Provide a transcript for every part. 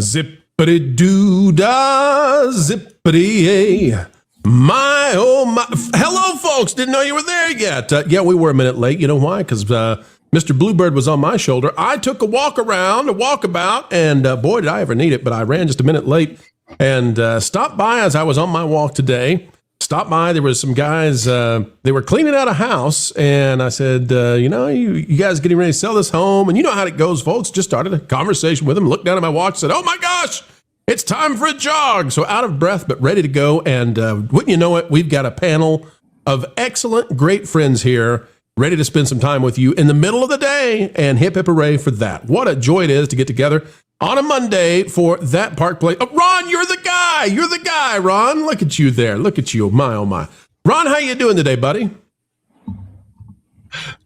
Zip-a-dee-doo-dah, zip-a-dee-ay. My, oh my. Hello, folks. Didn't know you were there yet. Yeah, we were a minute late. You know why? Because Mr. Bluebird was on my shoulder. I took a walkabout, and boy, did I ever need it, but I ran just a minute late and stopped by as I was on my walk today. Stopped by, there was some guys, they were cleaning out a house, and I said, you guys getting ready to sell this home? And you know how it goes, folks. Just started a conversation with them, looked down at my watch, said, oh my gosh, it's time for a jog. So out of breath, but ready to go. And wouldn't you know it, we've got a panel of excellent, great friends here, ready to spend some time with you in the middle of the day, and hip, hip, hooray for that. What a joy it is to get together on a Monday for that Park Place. Oh, Ron, you're the guy. You're the guy, Ron. Look at you there. Look at you. My, oh, my. Ron, how you doing today, buddy?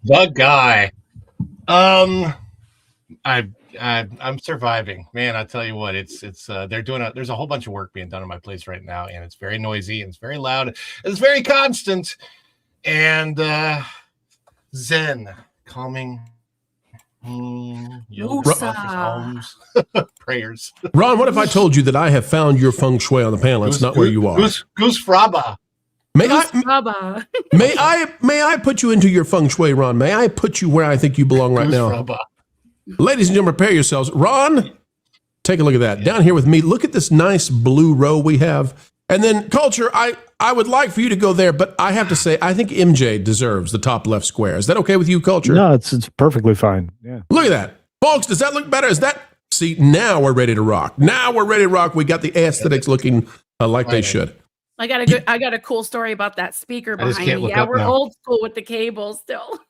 The guy. I'm surviving, man. I tell you what, it's there's a whole bunch of work being done on my place right now, and it's very noisy and it's very loud. It's very constant, and zen, calming. Prayers. Ron, what if I told you that I have found your feng shui on the panel? It's not where you are. Goose Fraba. May I put you into your feng shui, Ron? May I put you where I think you belong right now? Fraba. Ladies and gentlemen, prepare yourselves. Ron, take a look at that. Down here with me, look at this nice blue row we have. And then Culture, I would like for you to go there, but I have to say, I think MJ deserves the top left square. Is that okay with you, Culture? No, it's perfectly fine. Yeah. Look at that. Folks, does that look better? See, now we're ready to rock. Now we're ready to rock. We got the aesthetics looking like they should. I got a cool story about that speaker behind me. Yeah, we're old school with the cables still.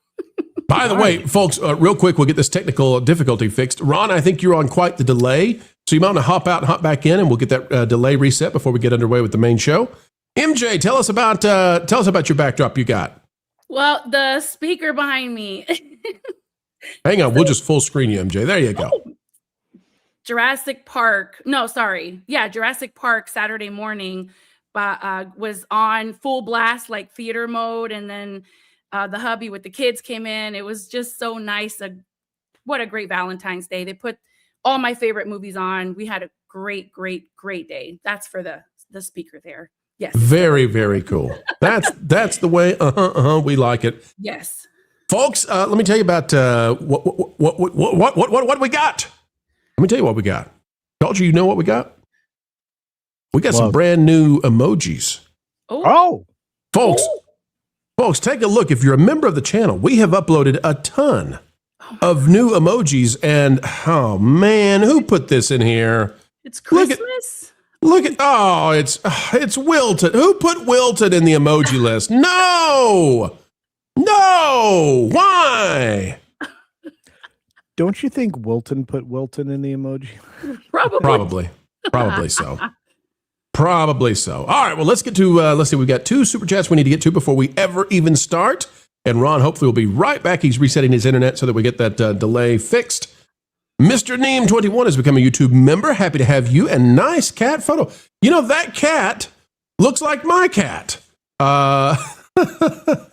By the way, folks, real quick, we'll get this technical difficulty fixed. Ron, I think you're on quite the delay, so you might want to hop out and hop back in, and we'll get that delay reset before we get underway with the main show. MJ, tell us about your backdrop you got. Well, the speaker behind me. Hang on, we'll just full screen you, MJ. There you go. Jurassic Park Saturday morning was on full blast, like theater mode, and then the hubby with the kids came in. It was just so nice. What a great Valentine's Day. They put all my favorite movies on. We had a great day. That's for the speaker there. Yes. Very, very cool. That's the way. We like it. Yes. Folks, let me tell you about what we got. Let me tell you what we got. Culture, you know what we got? We got some brand new emojis. Oh. Folks, take a look. If you're a member of the channel, we have uploaded a ton of new emojis. And, oh, man, who put this in here? It's Christmas. It's Wilton. Who put Wilton in the emoji list? No. Why? Don't you think Wilton put Wilton in the emoji? Probably so. Probably so. All right, well, let's get to, let's see, we've got 2 super chats we need to get to before we ever even start. And Ron hopefully will be right back. He's resetting his internet so that we get that delay fixed. Mr. Neem21 has become a YouTube member. Happy to have you. And nice cat photo. You know, that cat looks like my cat.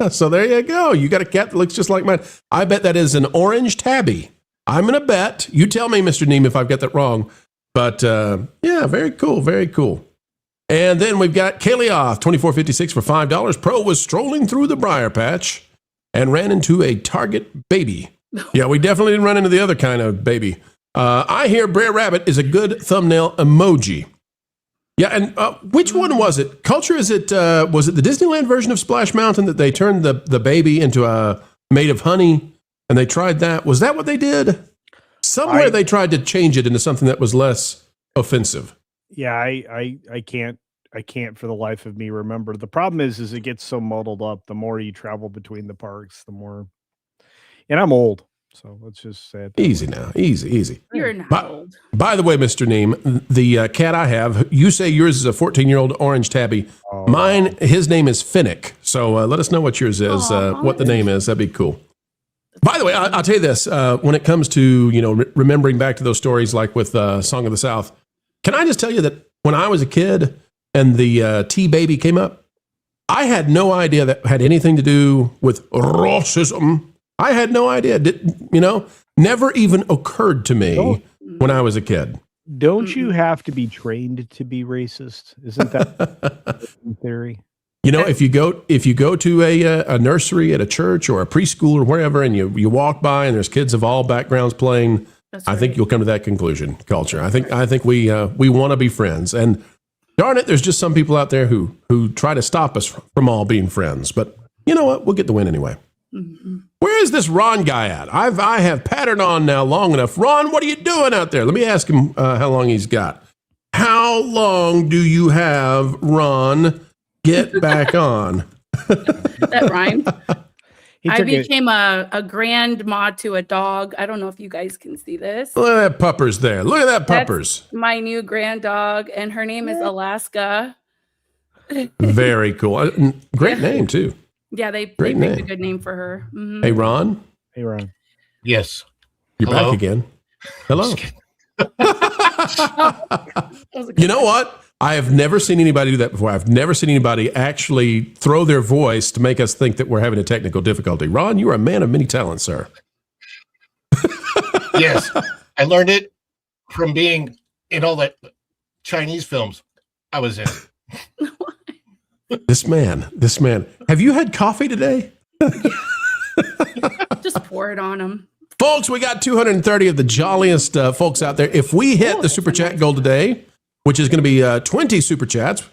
So there you go. You got a cat that looks just like mine. I bet that is an orange tabby. I'm going to bet. You tell me, Mr. Neem, if I've got that wrong. But yeah, very cool. Very cool. And then we've got Kalioth, 2456 for $5. Pro was strolling through the briar patch and ran into a Target baby. Yeah, we definitely didn't run into the other kind of baby. I hear Brer Rabbit is a good thumbnail emoji. Yeah, and which one was it? Culture, was it the Disneyland version of Splash Mountain that they turned the baby into a made of honey, and they tried that? Was that what they did? Somewhere they tried to change it into something that was less offensive. Yeah, I can't for the life of me remember. The problem is it gets so muddled up. The more you travel between the parks, the more. And I'm old, so let's just say it. Easy now, easy. You're not old. By the way, Mr. Neem, the cat I have, you say yours is a 14-year-old orange tabby. Oh. Mine, his name is Finnick. So let us know what yours is, what the name is. That'd be cool. By the way, I'll tell you this: when it comes to remembering back to those stories, like with Song of the South, can I just tell you that when I was a kid and the T baby came up, I had no idea that had anything to do with racism. I had no idea. Never even occurred to me when I was a kid. Don't you have to be trained to be racist? Isn't that in theory? You know, if you go to a nursery at a church or a preschool or wherever, and you walk by and there's kids of all backgrounds playing, I think you'll come to that conclusion. Culture. I think we want to be friends, and darn it, there's just some people out there who try to stop us from all being friends. But you know what? We'll get the win anyway. Mm-hmm. Where is this Ron guy at? I have patterned on now long enough. Ron, what are you doing out there? Let me ask him how long he's got. How long do you have, Ron? Get back on. That rhymed. I became a grandma to a dog. I don't know if you guys can see this. Look at that puppers there. Look at that puppers. That's my new grand dog, and her name is Alaska. Very cool. Great name, too. Yeah, they picked a good name for her. Mm-hmm. Hey, Ron. Hey, Ron. Yes. You're back again. Hello. You know what? I have never seen anybody do that before. I've never seen anybody actually throw their voice to make us think that we're having a technical difficulty. Ron, you are a man of many talents, sir. Yes. I learned it from being in all the Chinese films I was in. This man. Have you had coffee today? Just pour it on him. Folks, we got 230 of the jolliest folks out there. If we hit the Super Chat goal today, which is going to be 20 Super Chats,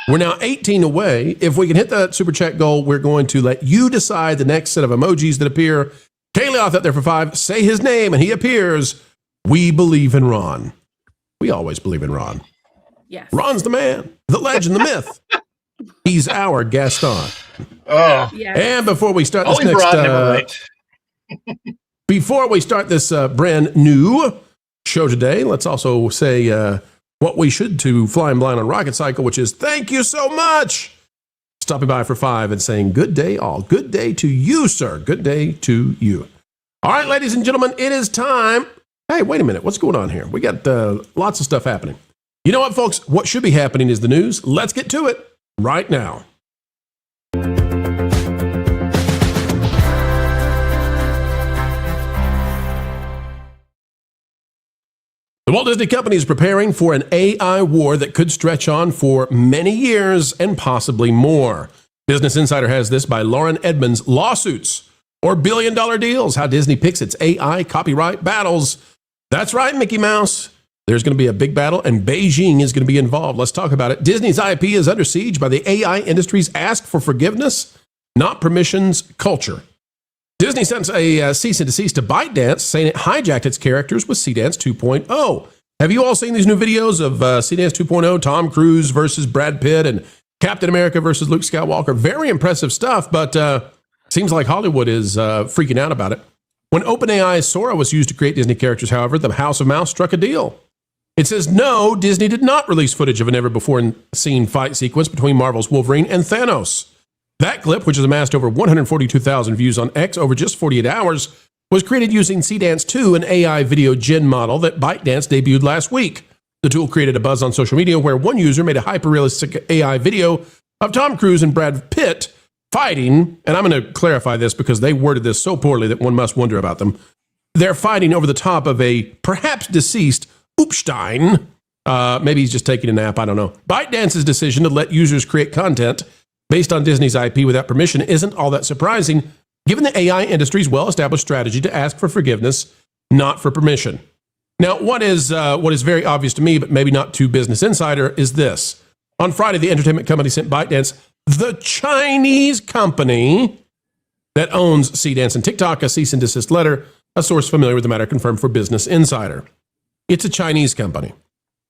we're now 18 away. If we can hit that Super Chat goal, we're going to let you decide the next set of emojis that appear. Kalioth out there for 5. Say his name, and he appears. We believe in Ron. We always believe in Ron. Yes. Ron's the man, the legend, the myth. He's our Gaston. Oh, yes. And before we start this always next, Ron, never right. before we start this brand new show today, let's also say what we should to Flying Blind on Rocket Cycle, which is thank you so much. Stopping by for 5 and saying good day all. Good day to you, sir. Good day to you. All right, ladies and gentlemen, it is time. Hey, wait a minute. What's going on here? We got lots of stuff happening. You know what, folks? What should be happening is the news. Let's get to it right now. The Walt Disney Company is preparing for an AI war that could stretch on for many years and possibly more. Business Insider has this by Lauren Edmonds. Lawsuits or billion-dollar deals, how Disney picks its AI copyright battles. That's right, Mickey Mouse. There's going to be a big battle, and Beijing is going to be involved. Let's talk about it. Disney's IP is under siege by the AI industry's ask for forgiveness, not permissions culture. Disney sent a cease and desist to ByteDance, saying it hijacked its characters with Seedance 2.0. Have you all seen these new videos of Seedance 2.0, Tom Cruise versus Brad Pitt and Captain America versus Luke Skywalker? Very impressive stuff, but seems like Hollywood is freaking out about it. When OpenAI's Sora was used to create Disney characters, however, the House of Mouse struck a deal. It says, no, Disney did not release footage of a never-before-seen fight sequence between Marvel's Wolverine and Thanos. That clip, which has amassed over 142,000 views on X over just 48 hours, was created using Seedance 2, an AI video gen model that ByteDance debuted last week. The tool created a buzz on social media where one user made a hyper-realistic AI video of Tom Cruise and Brad Pitt fighting, and I'm going to clarify this because they worded this so poorly that one must wonder about them. They're fighting over the top of a perhaps deceased Upstein. Maybe he's just taking a nap, I don't know. ByteDance's decision to let users create content based on Disney's IP without permission isn't all that surprising, given the AI industry's well-established strategy to ask for forgiveness, not for permission. Now, what is very obvious to me, but maybe not to Business Insider, is this. On Friday, the entertainment company sent ByteDance, the Chinese company that owns Seedance and TikTok, a cease and desist letter, a source familiar with the matter confirmed for Business Insider. It's a Chinese company.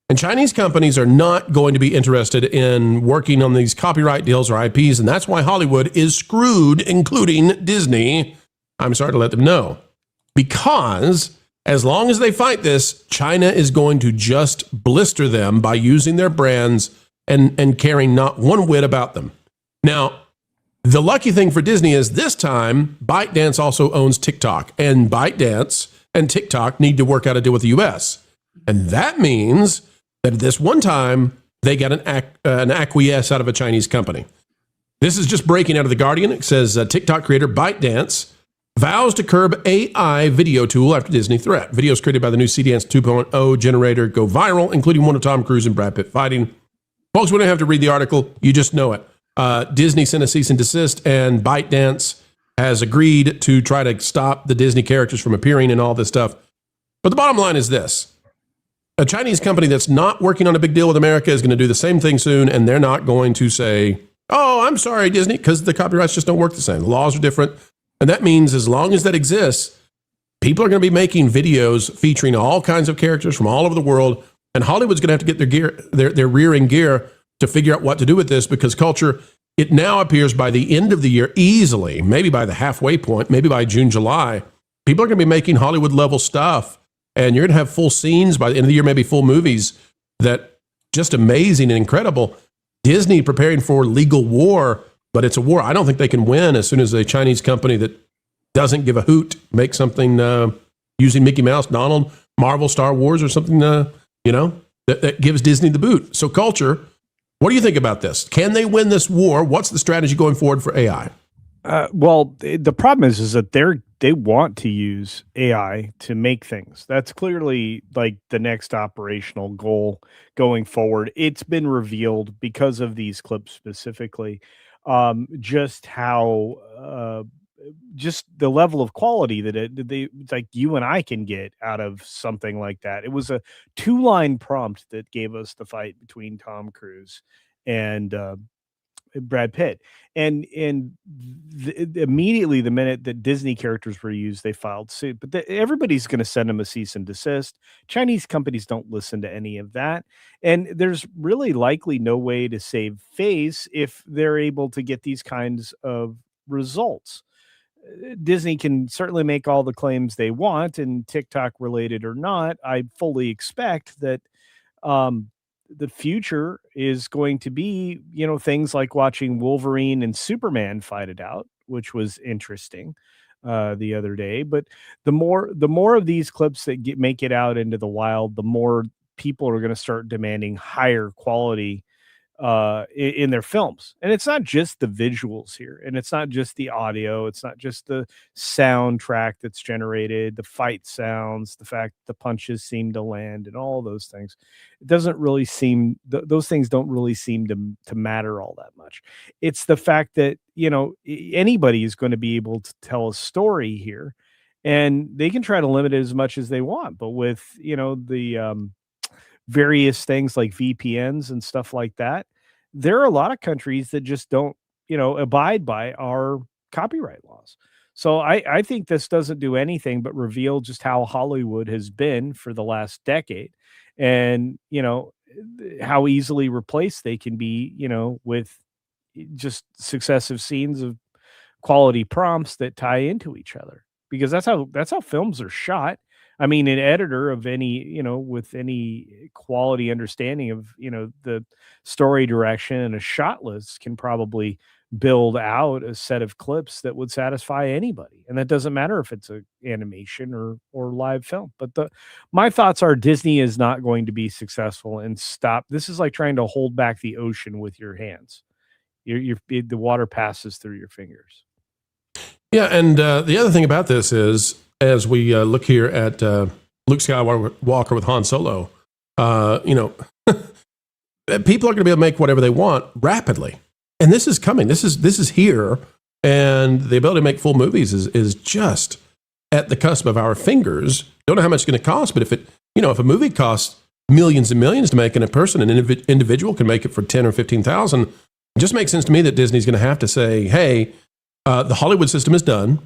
And Chinese companies are not going to be interested in working on these copyright deals or IPs, and that's why Hollywood is screwed, including Disney. I'm sorry to let them know. Because as long as they fight this, China is going to just blister them by using their brands and caring not one whit about them. Now, the lucky thing for Disney is this time, ByteDance also owns TikTok, and ByteDance and TikTok need to work out a deal with the U.S. And that means that at this one time, they got an acquiesce out of a Chinese company. This is just breaking out of The Guardian. It says TikTok creator ByteDance vows to curb AI video tool after Disney threat. Videos created by the new CDance 2.0 generator go viral, including one of Tom Cruise and Brad Pitt fighting. Folks, we don't have to read the article. You just know it. Disney sent a cease and desist, and ByteDance has agreed to try to stop the Disney characters from appearing and all this stuff. But the bottom line is this. A Chinese company that's not working on a big deal with America is going to do the same thing soon, and they're not going to say, oh, I'm sorry, Disney, because the copyrights just don't work the same. The laws are different. And that means as long as that exists, people are going to be making videos featuring all kinds of characters from all over the world, and Hollywood's going to have to get their gear, their rear in gear to figure out what to do with this, because culture, it now appears by the end of the year easily, maybe by the halfway point, maybe by June, July, people are going to be making Hollywood level stuff, and you're going to have full scenes by the end of the year, maybe full movies that just amazing and incredible. Disney preparing for legal war, but it's a war I don't think they can win as soon as a Chinese company that doesn't give a hoot makes something using Mickey Mouse, Donald, Marvel, Star Wars, or something, that gives Disney the boot. So culture, what do you think about this? Can they win this war? What's the strategy going forward for AI? Well, the problem is that they want to use AI to make things. That's clearly like the next operational goal going forward. It's been revealed because of these clips specifically, just how just the level of quality that they like you and I can get out of something like that. It was a 2-line prompt that gave us the fight between Tom Cruise and Brad Pitt, and immediately the minute that Disney characters were used, they filed suit. But everybody's going to send them a cease and desist. Chinese companies don't listen to any of that, and there's really likely no way to save face if they're able to get these kinds of results. Disney can certainly make all the claims they want, and TikTok related or not, I fully expect that the future is going to be, things like watching Wolverine and Superman fight it out, which was interesting the other day. But the more of these clips that make it out into the wild, the more people are going to start demanding higher quality in their films. And it's not just the visuals here, and it's not just the audio, it's not just the soundtrack that's generated, the fight sounds, the fact the punches seem to land, and all those things. It doesn't really seem those things don't really seem to matter all that much. It's the fact that anybody is going to be able to tell a story here, and they can try to limit it as much as they want. But with the various things like VPNs and stuff like that, there are a lot of countries that just don't, abide by our copyright laws. So I think this doesn't do anything but reveal just how Hollywood has been for the last decade, and, how easily replaced they can be, with just successive scenes of quality prompts that tie into each other, because that's how films are shot. I mean, an editor of any, with any quality understanding of, the story direction and a shot list can probably build out a set of clips that would satisfy anybody. And that doesn't matter if it's an animation or live film. But my thoughts are Disney is not going to be successful, and stop. This is like trying to hold back the ocean with your hands. The water passes through your fingers. Yeah, and the other thing about this is, as we look here at Luke Skywalker with Han Solo, people are going to be able to make whatever they want rapidly, and this is coming. This is here, and the ability to make full movies is just at the cusp of our fingers. Don't know how much it's going to cost, but if a movie costs millions and millions to make, and an individual can make it for 10 or 15,000, it just makes sense to me that Disney's going to have to say, hey, the Hollywood system is done.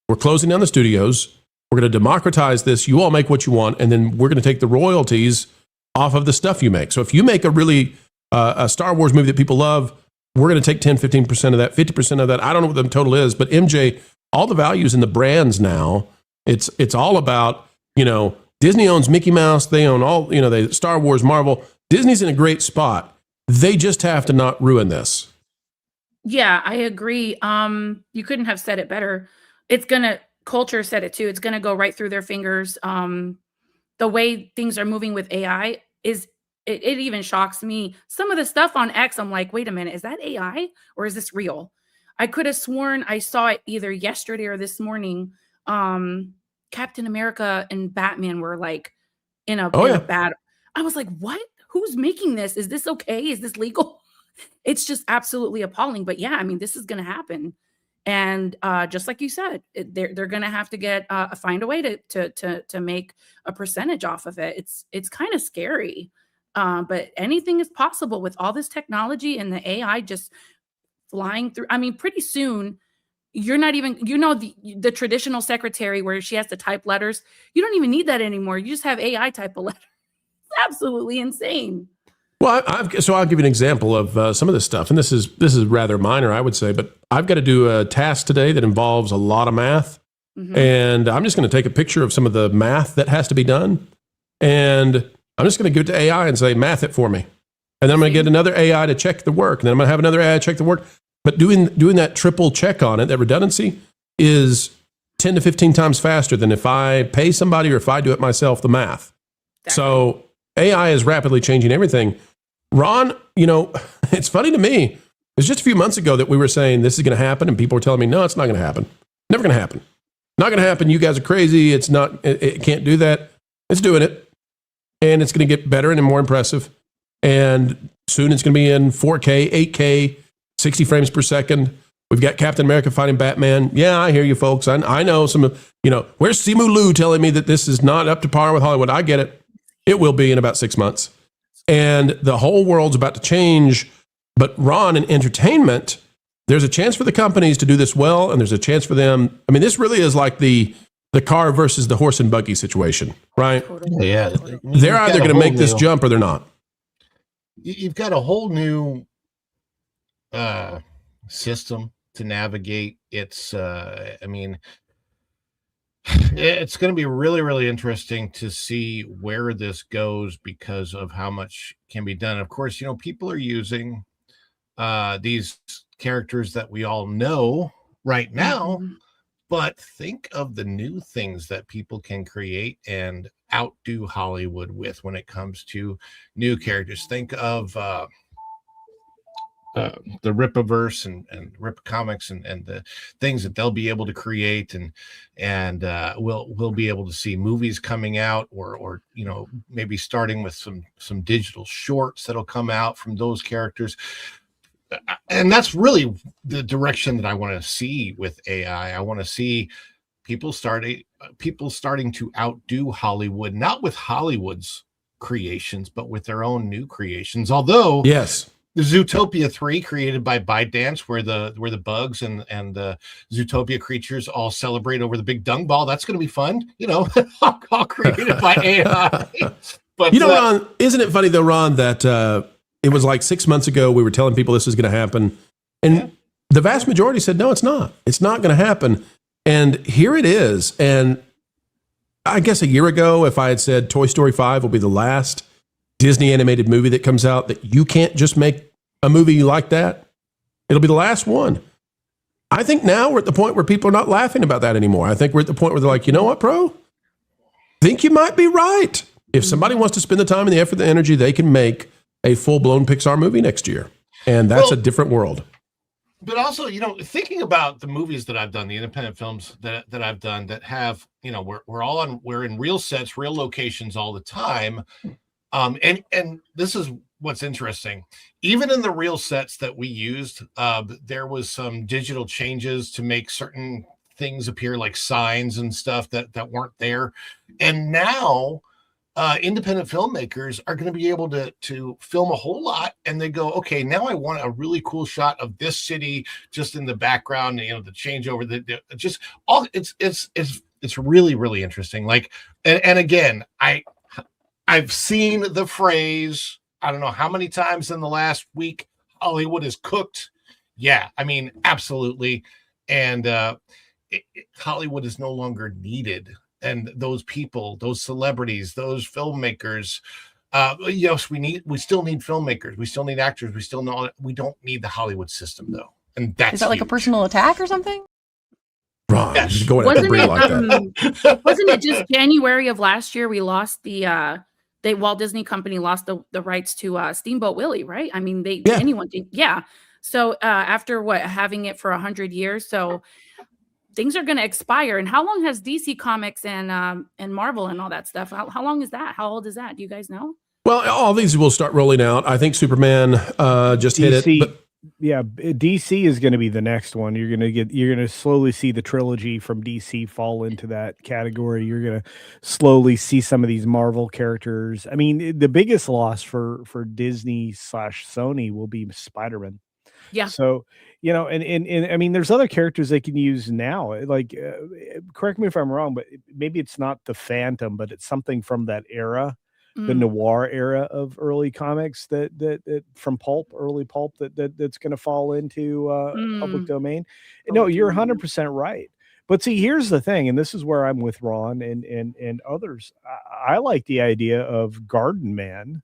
We're closing down the studios. We're going to democratize this. You all make what you want, and then we're going to take the royalties off of the stuff you make. So if you make a really a Star Wars movie that people love, we're going to take 10, 15% of that, 50% of that. I don't know what the total is, but MJ, all the values in the brands now, it's all about, Disney owns Mickey Mouse. They own all, they Star Wars, Marvel. Disney's in a great spot. They just have to not ruin this. Yeah, I agree. You couldn't have said it better. Culture said it too. It's going to go right through their fingers. The way things are moving with AI it even shocks me. Some of the stuff on X, I'm like, wait a minute, is that AI or is this real? I could have sworn I saw it either yesterday or this morning. Captain America and Batman were like in a battle. I was like, what? Who's making this? Is this okay? Is this legal? It's just absolutely appalling. But yeah, I mean, this is going to happen. And just like you said, they're going to have to get find a way to make a percentage off of it. It's kind of scary, but anything is possible with all this technology and the AI just flying through. I mean, pretty soon you're not even, the traditional secretary where she has to type letters. You don't even need that anymore. You just have AI type a letter. It's absolutely insane. Well, so I'll give you an example of some of this stuff, and this is rather minor, I would say, but I've got to do a task today that involves a lot of math, and I'm just going to take a picture of some of the math that has to be done, and I'm just going to give it to AI and say, math it for me, and then I'm going to get another AI to check the work, and then I'm going to have another AI check the work. But doing that triple check on it, that redundancy, is 10 to 15 times faster than if I pay somebody or if I do it myself, the math. Exactly. So AI is rapidly changing everything. Ron, it's funny to me. It was just a few months ago that we were saying this is going to happen, and people were telling me, no, it's not going to happen. Never going to happen. Not going to happen. You guys are crazy. It's not. It can't do that. It's doing it, and it's going to get better and more impressive. And soon it's going to be in 4K, 8K, 60 frames per second. We've got Captain America fighting Batman. Yeah, I hear you, folks. I know some of, where's Simu Liu telling me that this is not up to par with Hollywood? I get it. It will be in about 6 months. And the whole world's about to change. But Ron, in entertainment, there's a chance for the companies to do this well, and there's a chance for them. I mean, this really is like the car versus the horse and buggy situation, right? Yeah. They're either going to make this jump or they're not. You've got a whole new system to navigate. It's it's going to be really, really interesting to see where this goes because of how much can be done. Of course, people are using these characters that we all know right now, but think of the new things that people can create and outdo Hollywood with when it comes to new characters. Think of the Rip-a-verse and Rip Comics and the things that they'll be able to create, and we'll be able to see movies coming out, or maybe starting with some digital shorts that'll come out from those characters. And that's really the direction that I want to see with AI. I want to see people starting to outdo Hollywood, not with Hollywood's creations, but with their own new creations. Although, yes, the Zootopia 3 created by ByteDance, where the bugs and the Zootopia creatures all celebrate over the big dung ball. That's going to be fun, all created by AI. But Ron, isn't it funny though, Ron, that it was like 6 months ago we were telling people this is going to happen, and the vast majority said no, it's not. It's not going to happen, and here it is. And I guess a year ago, if I had said Toy Story 5 will be the last Disney animated movie that comes out, that you can't just make a movie like that, it'll be the last one. I think now we're at the point where people are not laughing about that anymore. I think we're at the point where they're like, you know what, bro? Think you might be right. If somebody wants to spend the time and the effort, the energy, they can make a full-blown Pixar movie next year. And that's a different world. But also, thinking about the movies that I've done, the independent films that I've done that have, we're in real sets, real locations all the time. And this is what's interesting. Even in the real sets that we used, there was some digital changes to make certain things appear, like signs and stuff that weren't there. And now independent filmmakers are going to be able to film a whole lot, and they go, okay, now I want a really cool shot of this city just in the background, the changeover, just all it's really, really interesting. Like, and again, I've seen the phrase, I don't know how many times in the last week, Hollywood is cooked. Yeah, I mean, absolutely. And Hollywood is no longer needed. And those people, those celebrities, those filmmakers, yes, we still need filmmakers. We still need actors. We don't need the Hollywood system, though. And that's Is that like a personal attack or something? Wrong. Yes. Going at the brain like that. Wasn't it just January of last year we lost the Walt Disney Company lost the rights to Steamboat Willie, right? I mean, anyone did, yeah. So after having it for 100 years, so things are going to expire. And how long has DC Comics and Marvel and all that stuff? How long is that? How old is that? Do you guys know? Well, all these will start rolling out. I think Superman just hit it. But yeah, DC is going to be the next one. You're going to slowly see the trilogy from DC fall into that category. You're going to slowly see some of these Marvel characters. I mean, the biggest loss for Disney / Sony will be Spider-Man. Yeah. So, you know, and I mean, there's other characters they can use now. Like, correct me if I'm wrong, but maybe it's not the Phantom, but it's something from that era. The noir era of early comics that from early pulp that's going to fall into public domain. No, you're 100% right. But see, here's the thing, and this is where I'm with Ron and others. I like the idea of Garden Man,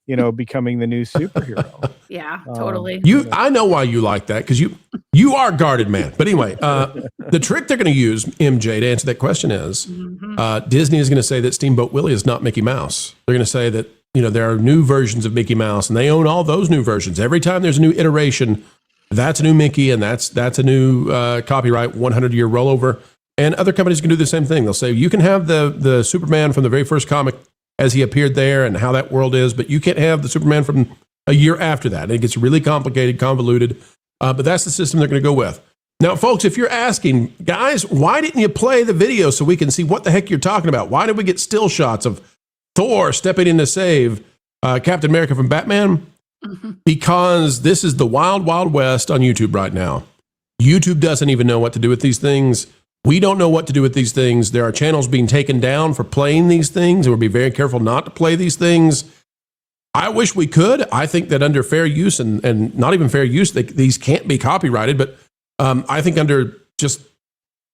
you know, becoming the new superhero. Yeah, totally. I know why you like that, because you are Guarded Man. But anyway, the trick they're going to use, MJ, to answer that question is Disney is going to say that Steamboat Willie is not Mickey Mouse. They're going to say that, you know, there are new versions of Mickey Mouse, and they own all those new versions. Every time there's a new iteration, that's a new Mickey, and that's a new copyright 100-year rollover. And other companies can do the same thing. They'll say you can have the Superman from the very first comic as he appeared there and how that world is, but you can't have the Superman from a year after that. And it gets really complicated, convoluted, but that's the system they're going to go with. Now, folks, if you're asking, guys, why didn't you play the video so we can see what the heck you're talking about? Why did we get still shots of Thor stepping in to save Captain America from Batman? Because this is the wild, wild west on YouTube right now. YouTube doesn't even know what to do with these things. We don't know what to do with these things. There are channels being taken down for playing these things, and we'll be very careful not to play these things. I wish we could. I think that under fair use and not even fair use, these can't be copyrighted. But I think under just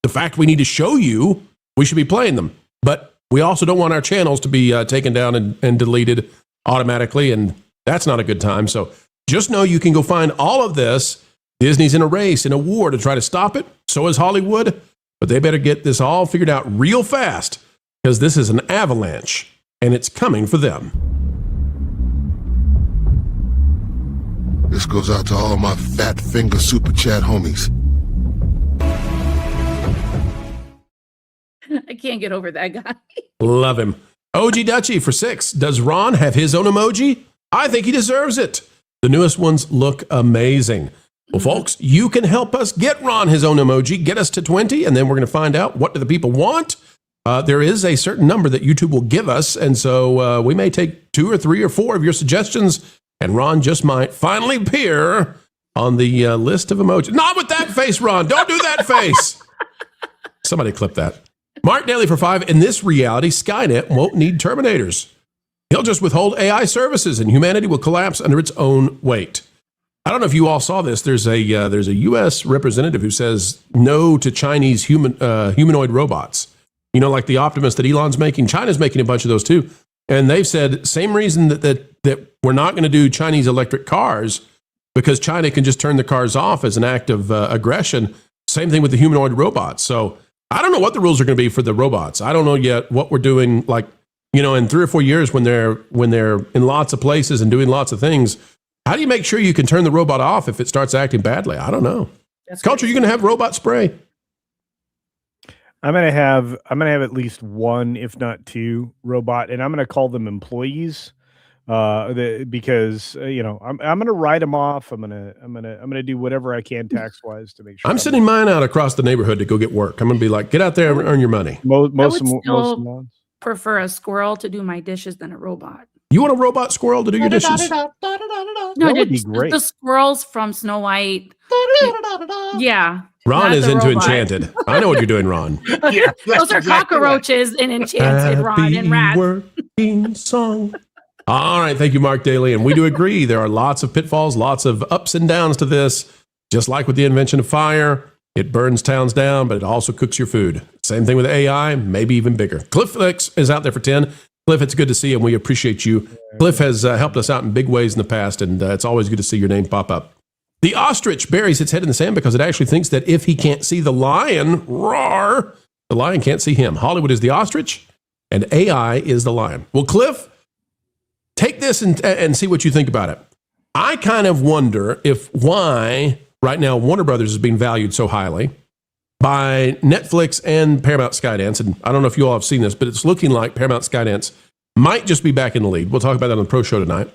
the fact we need to show you, we should be playing them. But we also don't want our channels to be taken down and deleted automatically, and that's not a good time. So just know you can go find all of this. Disney's in a race, in a war to try to stop it. So is Hollywood. But they better get this all figured out real fast, because this is an avalanche, and it's coming for them. This goes out to all my fat finger super chat homies. I can't get over that guy. Love him. OG Dutchie for 6. Does Ron have his own emoji? I think he deserves it. The newest ones look amazing. Well, folks, you can help us get Ron his own emoji, get us to 20, and then we're going to find out what do the people want. There is a certain number that YouTube will give us, and so we may take 2 or 3 or 4 of your suggestions, and Ron just might finally appear on the list of emojis. Not with that face, Ron. Don't do that face. Somebody clip that. Mark Daly for 5. In this reality, Skynet won't need Terminators. He'll just withhold AI services, and humanity will collapse under its own weight. I don't know if you all saw this. There's a U.S. representative who says no to Chinese humanoid robots. You know, like the Optimus that Elon's making. China's making a bunch of those too. And they've said same reason that we're not going to do Chinese electric cars, because China can just turn the cars off as an act of aggression. Same thing with the humanoid robots. So I don't know what the rules are going to be for the robots. I don't know yet what we're doing. Like, you know, in 3 or 4 years when they're in lots of places and doing lots of things. How do you make sure you can turn the robot off if it starts acting badly? I don't know. Culture, you're going to have robot spray? I'm gonna have at least 1, if not 2, robot, and I'm gonna call them employees, because you know I'm gonna write them off. I'm gonna do whatever I can tax wise to make sure. I'm sending mine out across the neighborhood to go get work. I'm gonna be like, get out there and earn your money. Most prefer a squirrel to do my dishes than a robot. You want a robot squirrel to do your dishes? No, that would be great. The squirrels from Snow White. Yeah. Ron is into Enchanted. I know what you're doing, Ron. Yeah, those are cockroaches in Enchanted, Ron, and rats. Working song. All right, thank you, Mark Daly. And we do agree there are lots of pitfalls, lots of ups and downs to this. Just like with the invention of fire, it burns towns down, but it also cooks your food. Same thing with AI, maybe even bigger. Cliff Flicks is out there for 10. Cliff, it's good to see you, and we appreciate you. Cliff has helped us out in big ways in the past, and it's always good to see your name pop up. The ostrich buries its head in the sand because it actually thinks that if he can't see the lion, roar, the lion can't see him. Hollywood is the ostrich, and AI is the lion. Well, Cliff, take this and see what you think about it. I kind of wonder why right now Warner Brothers is being valued so highly by Netflix and Paramount Skydance. And I don't know if you all have seen this, but it's looking like Paramount Skydance might just be back in the lead. We'll talk about that on the Pro Show tonight.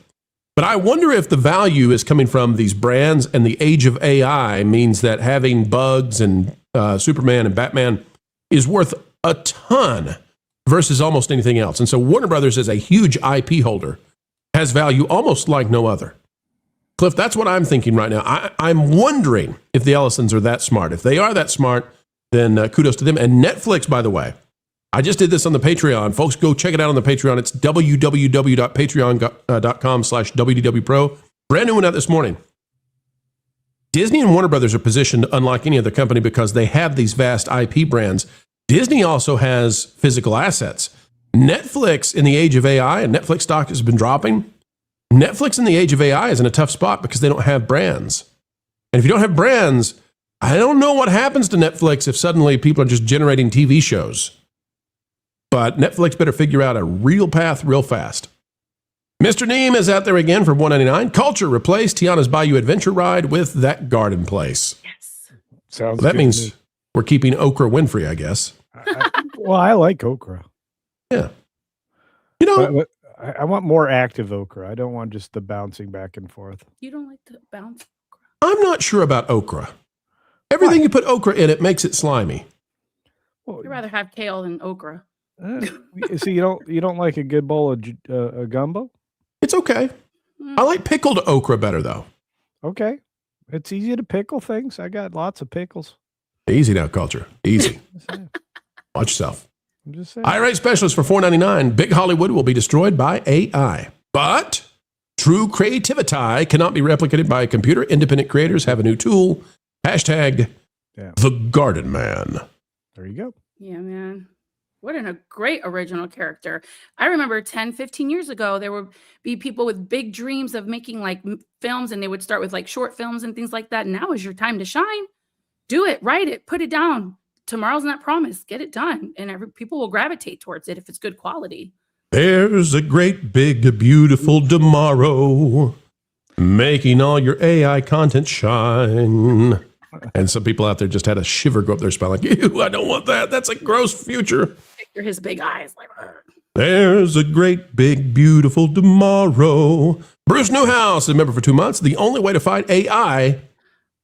But I wonder if the value is coming from these brands, and the age of AI means that having Bugs and Superman and Batman is worth a ton versus almost anything else. And so Warner Brothers, as a huge IP holder, has value almost like no other. Cliff, that's what I'm thinking right now. I'm wondering if the Ellisons are that smart. If they are that smart, then kudos to them. And Netflix, by the way, I just did this on the Patreon. Folks, go check it out on the Patreon. It's www.patreon.com/WDWPro. Brand new one out this morning. Disney and Warner Brothers are positioned unlike any other company because they have these vast IP brands. Disney also has physical assets. Netflix, in the age of AI, and Netflix stock has been dropping. Netflix in the age of AI is in a tough spot because they don't have brands. And if you don't have brands, I don't know what happens to Netflix if suddenly people are just generating TV shows. But Netflix better figure out a real path real fast. Mr. Neem is out there again for $1.99. Culture replaced Tiana's Bayou Adventure Ride with That Garden Place. Yes. Sounds Well, that good means to me. we're keeping Oprah Winfrey, I guess. Well, I like okra. Yeah. You know, But I want more active okra. I don't want just the bouncing back and forth. You don't like to bounce? I'm not sure about okra. Everything you put okra in, it makes it slimy. Well, You'd rather have kale than okra. so you don't like a good bowl of a gumbo? It's okay. I like pickled okra better, though. Okay, it's easy to pickle things. I got lots of pickles. Easy now, Culture. Easy. Just saying. Watch yourself. I'm just saying. IRA specialist for $4.99. Big Hollywood will be destroyed by AI. But true creativity cannot be replicated by a computer. Independent creators have a new tool. Hashtag The Garden Man. There you go. Yeah, man. What a great original character. I remember 10, 15 years ago, there would be people with big dreams of making like films, and they would start with like short films and things like that. Now is your time to shine. Do it, write it, put it down. Tomorrow's not promised. Get it done. And people will gravitate towards it if it's good quality. There's a great, big, beautiful tomorrow making all your AI content shine. And some people out there just had a shiver go up their spine like, ew, I don't want that. That's a gross future. Picture his big eyes like, "Ugh." There's a great, big, beautiful tomorrow. Bruce Newhouse, a member for 2 months. The only way to fight AI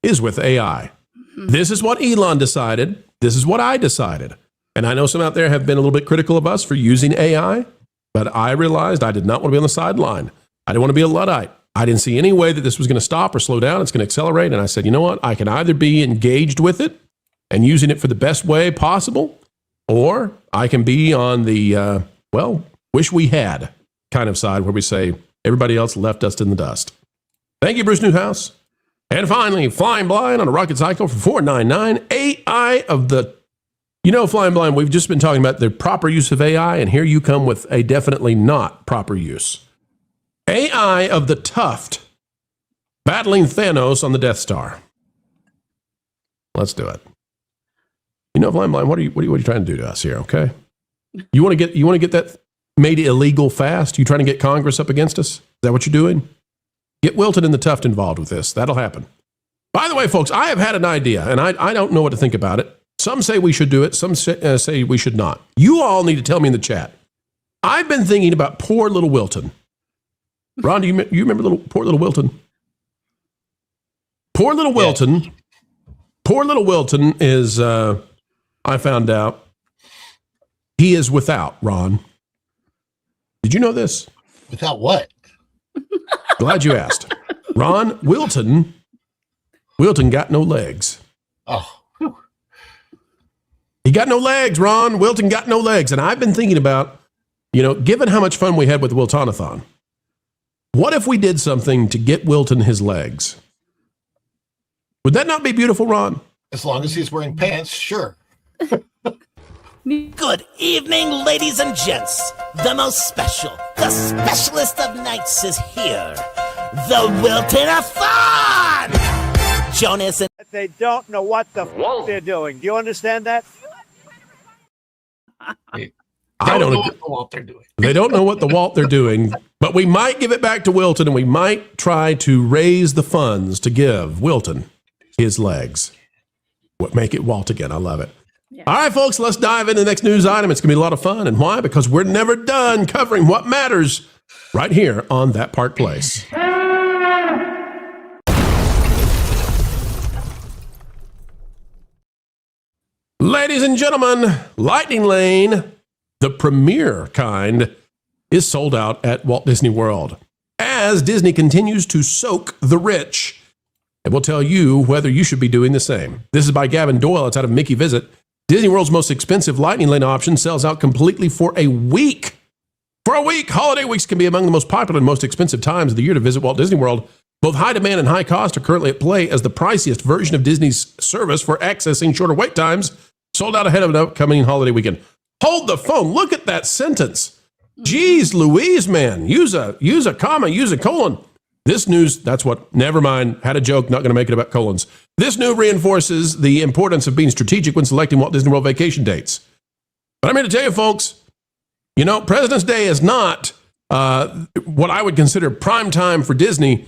is with AI. This is what Elon decided. This is what I decided. And I know some out there have been a little bit critical of us for using AI, but I realized I did not want to be on the sideline. I didn't want to be a Luddite. I didn't see any way that this was going to stop or slow down. It's going to accelerate. And I said, you know what? I can either be engaged with it and using it for the best way possible, or I can be on the, wish we had kind of side where we say everybody else left us in the dust. Thank you, Bruce Newhouse. And finally, Flying Blind on a rocket cycle for $4.99. AI of the, Flying Blind, we've just been talking about the proper use of AI, and here you come with a definitely not proper use. AI of the Tuft battling Thanos on the Death Star. Let's do it. Flying Blind, what are you trying to do to us here? Okay, you want to get that made illegal fast? You trying to get Congress up against us? Is that what you're doing? Get Wilton and the Tuft involved with this. That'll happen. By the way, folks, I have had an idea, and I don't know what to think about it. Some say we should do it. Some say we should not. You all need to tell me in the chat. I've been thinking about poor little Wilton. Ron, do you remember poor little Wilton? Poor little Wilton. Yes. Poor little Wilton is, I found out, he is without, Ron. Did you know this? Without what? Glad you asked. Ron, Wilton got no legs. Oh. He got no legs, Ron. Wilton got no legs. And I've been thinking about, given how much fun we had with the Wiltonathon, what if we did something to get Wilton his legs? Would that not be beautiful, Ron? As long as he's wearing pants, sure. Good evening, ladies and gents. The most special, the specialist of nights is here. The Wilton-a-thon! Jonas and... They don't know what the f*** they're doing. Do you understand that? I don't know agree. what the Walt they're doing. They don't know what the Walt they're doing, but we might give it back to Wilton, and we might try to raise the funds to give Wilton his legs. Make it Walt again. I love it. Yeah. All right, folks, let's dive into the next news item. It's going to be a lot of fun. And why? Because we're never done covering what matters right here on That Park Place. Ladies and gentlemen, Lightning Lane, the premier kind, is sold out at Walt Disney World as Disney continues to soak the rich. And we'll tell you whether you should be doing the same. This is by Gavin Doyle. It's out of Mickey Visit. Disney World's most expensive Lightning Lane option sells out completely for a week. For a week, holiday weeks can be among the most popular and most expensive times of the year to visit Walt Disney World. Both high demand and high cost are currently at play as the priciest version of Disney's service for accessing shorter wait times sold out ahead of an upcoming holiday weekend. Hold the phone. Look at that sentence. Geez Louise, man. Use a comma, use a colon. This news, that's what, never mind. Had a joke, not going to make it about colons. This news reinforces the importance of being strategic when selecting Walt Disney World vacation dates. But I'm here to tell you, folks, you know, President's Day is not what I would consider prime time for Disney.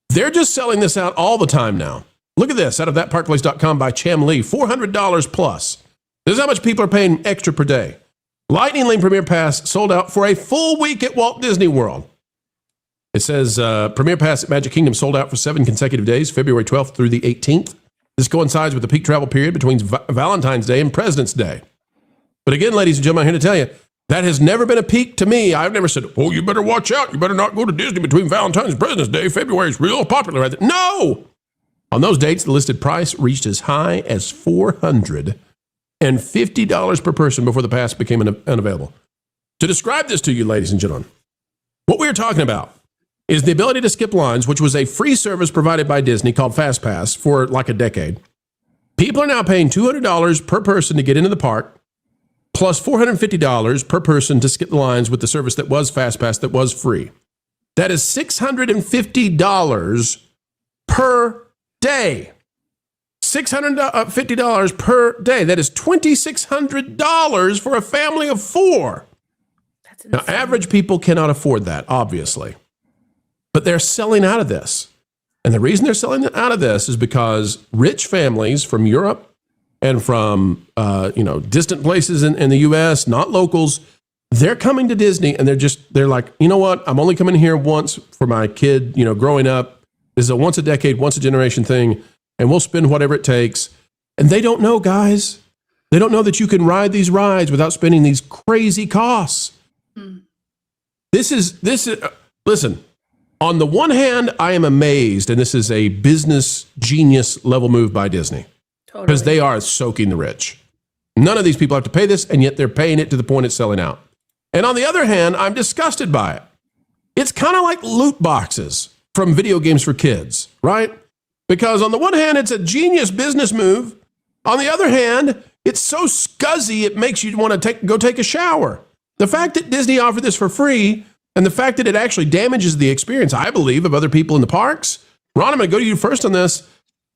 They're just selling this out all the time now. Look at this, out of thatparkplace.com by Cham Lee, $400 plus. This is how much people are paying extra per day. Lightning Lane Premier Pass sold out for a full week at Walt Disney World. It says Premier Pass at Magic Kingdom sold out for 7 consecutive days, February 12th through the 18th. This coincides with the peak travel period between Valentine's Day and President's Day. But again, ladies and gentlemen, I'm here to tell you, that has never been a peak to me. I've never said, oh, you better watch out. You better not go to Disney between Valentine's and President's Day. February is real popular right there. No! On those dates, the listed price reached as high as $450 per person before the pass became unavailable. To describe this to you, ladies and gentlemen, what we're talking about is the ability to skip lines, which was a free service provided by Disney called FastPass for like a decade. People are now paying $200 per person to get into the park, plus $450 per person to skip the lines with the service that was FastPass that was free. That is $650 per day. $650 per day. That is $2,600 for a family of 4. That's Now, insane. average people cannot afford that, obviously. But they're selling out of this. And the reason they're selling out of this is because rich families from Europe and from distant places in the U.S., not locals, they're coming to Disney and they're like, you know what? I'm only coming here once for my kid, growing up. This is a once a decade, once a generation thing, and we'll spend whatever it takes. And they don't know, guys. They don't know that you can ride these rides without spending these crazy costs. This is listen. On the one hand, I am amazed, and this is a business genius level move by Disney, because Totally. they are soaking the rich. None of these people have to pay this, and yet they're paying it to the point it's selling out. And on the other hand, I'm disgusted by it. It's kind of like loot boxes from video games for kids, right? Because on the one hand, it's a genius business move. On the other hand, it's so scuzzy, it makes you want to go take a shower. The fact that Disney offered this for free, and the fact that it actually damages the experience, I believe, of other people in the parks. Ron, I'm going to go to you first on this.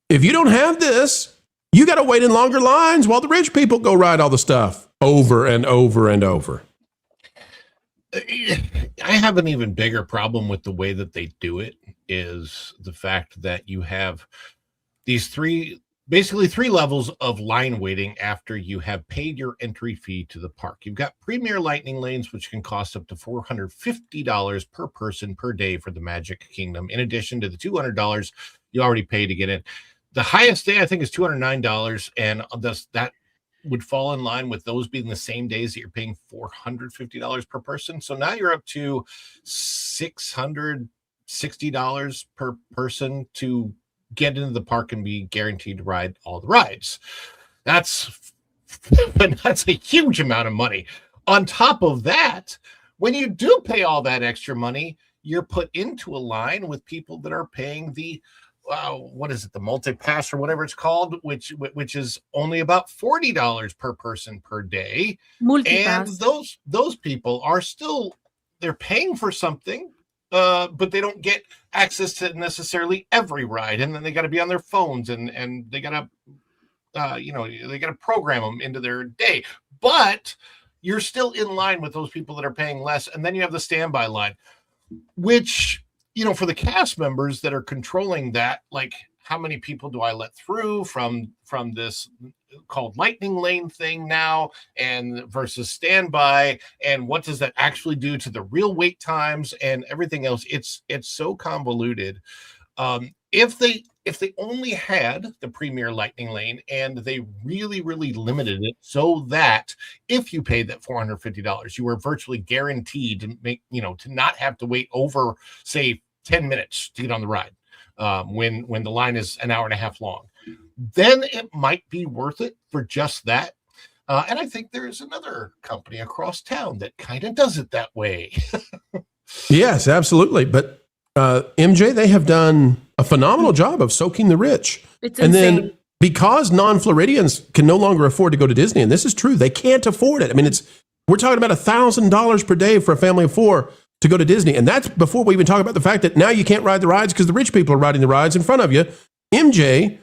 If you don't have this, you got to wait in longer lines while the rich people go ride all the stuff over and over and over. I have an even bigger problem with the way that they do it, is the fact that you have these basically three levels of line waiting after you have paid your entry fee to the park. You've got Premier Lightning Lanes, which can cost up to $450 per person per day for the Magic Kingdom, in addition to the $200 you already paid to get in. The highest day, I think, is $209, and that would fall in line with those being the same days that you're paying $450 per person. So now you're up to $660 per person to get into the park and be guaranteed to ride all the rides. That's a huge amount of money. On top of that, when you do pay all that extra money, you're put into a line with people that are paying the the multi-pass or whatever it's called, which is only about $40 per person per day. And those people are still, they're paying for something, but they don't get access to necessarily every ride, and then they got to be on their phones, and they got to they got to program them into their day. But you're still in line with those people that are paying less. And then you have the standby line, which, for the cast members that are controlling that, like, how many people do I let through from this called lightning lane thing now and versus standby, and what does that actually do to the real wait times and everything else? It's so convoluted. If they only had the premier lightning lane and they really, really limited it so that if you paid that $450, you were virtually guaranteed to to not have to wait over, say, 10 minutes to get on the ride, when the line is an hour and a half long, then it might be worth it for just that. And I think there's another company across town that kind of does it that way. Yes, absolutely. But MJ, they have done a phenomenal job of soaking the rich. It's and insane. then because non-Floridians can no longer afford to go to Disney, and this is true, they can't afford it. I mean, we're talking about $1,000 per day for a family of 4 to go to Disney. And that's before we even talk about the fact that now you can't ride the rides because the rich people are riding the rides in front of you. MJ,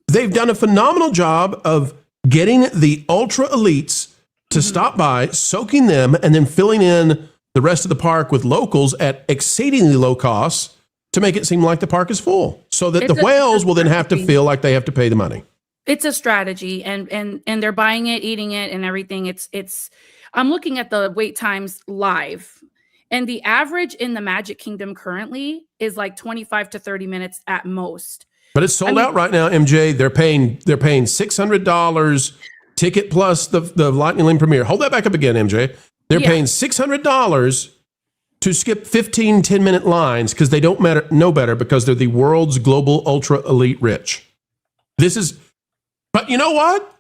they've done a phenomenal job of getting the ultra elites to stop by, soaking them, and then filling in the rest of the park with locals at exceedingly low costs to make it seem like the park is full, so that the whales will then have to feel like they have to pay the money. It's a strategy, and they're buying it, eating it, and everything. It's. I'm looking at the wait times live, and the average in the Magic Kingdom currently is like 25 to 30 minutes at most. But it's sold out right now, MJ. They're paying $600 ticket plus the Lightning Lane premiere. Hold that back up again, MJ. They're paying $600 to skip 15 10-minute lines because they don't know better, because they're the world's global ultra elite rich. But you know what?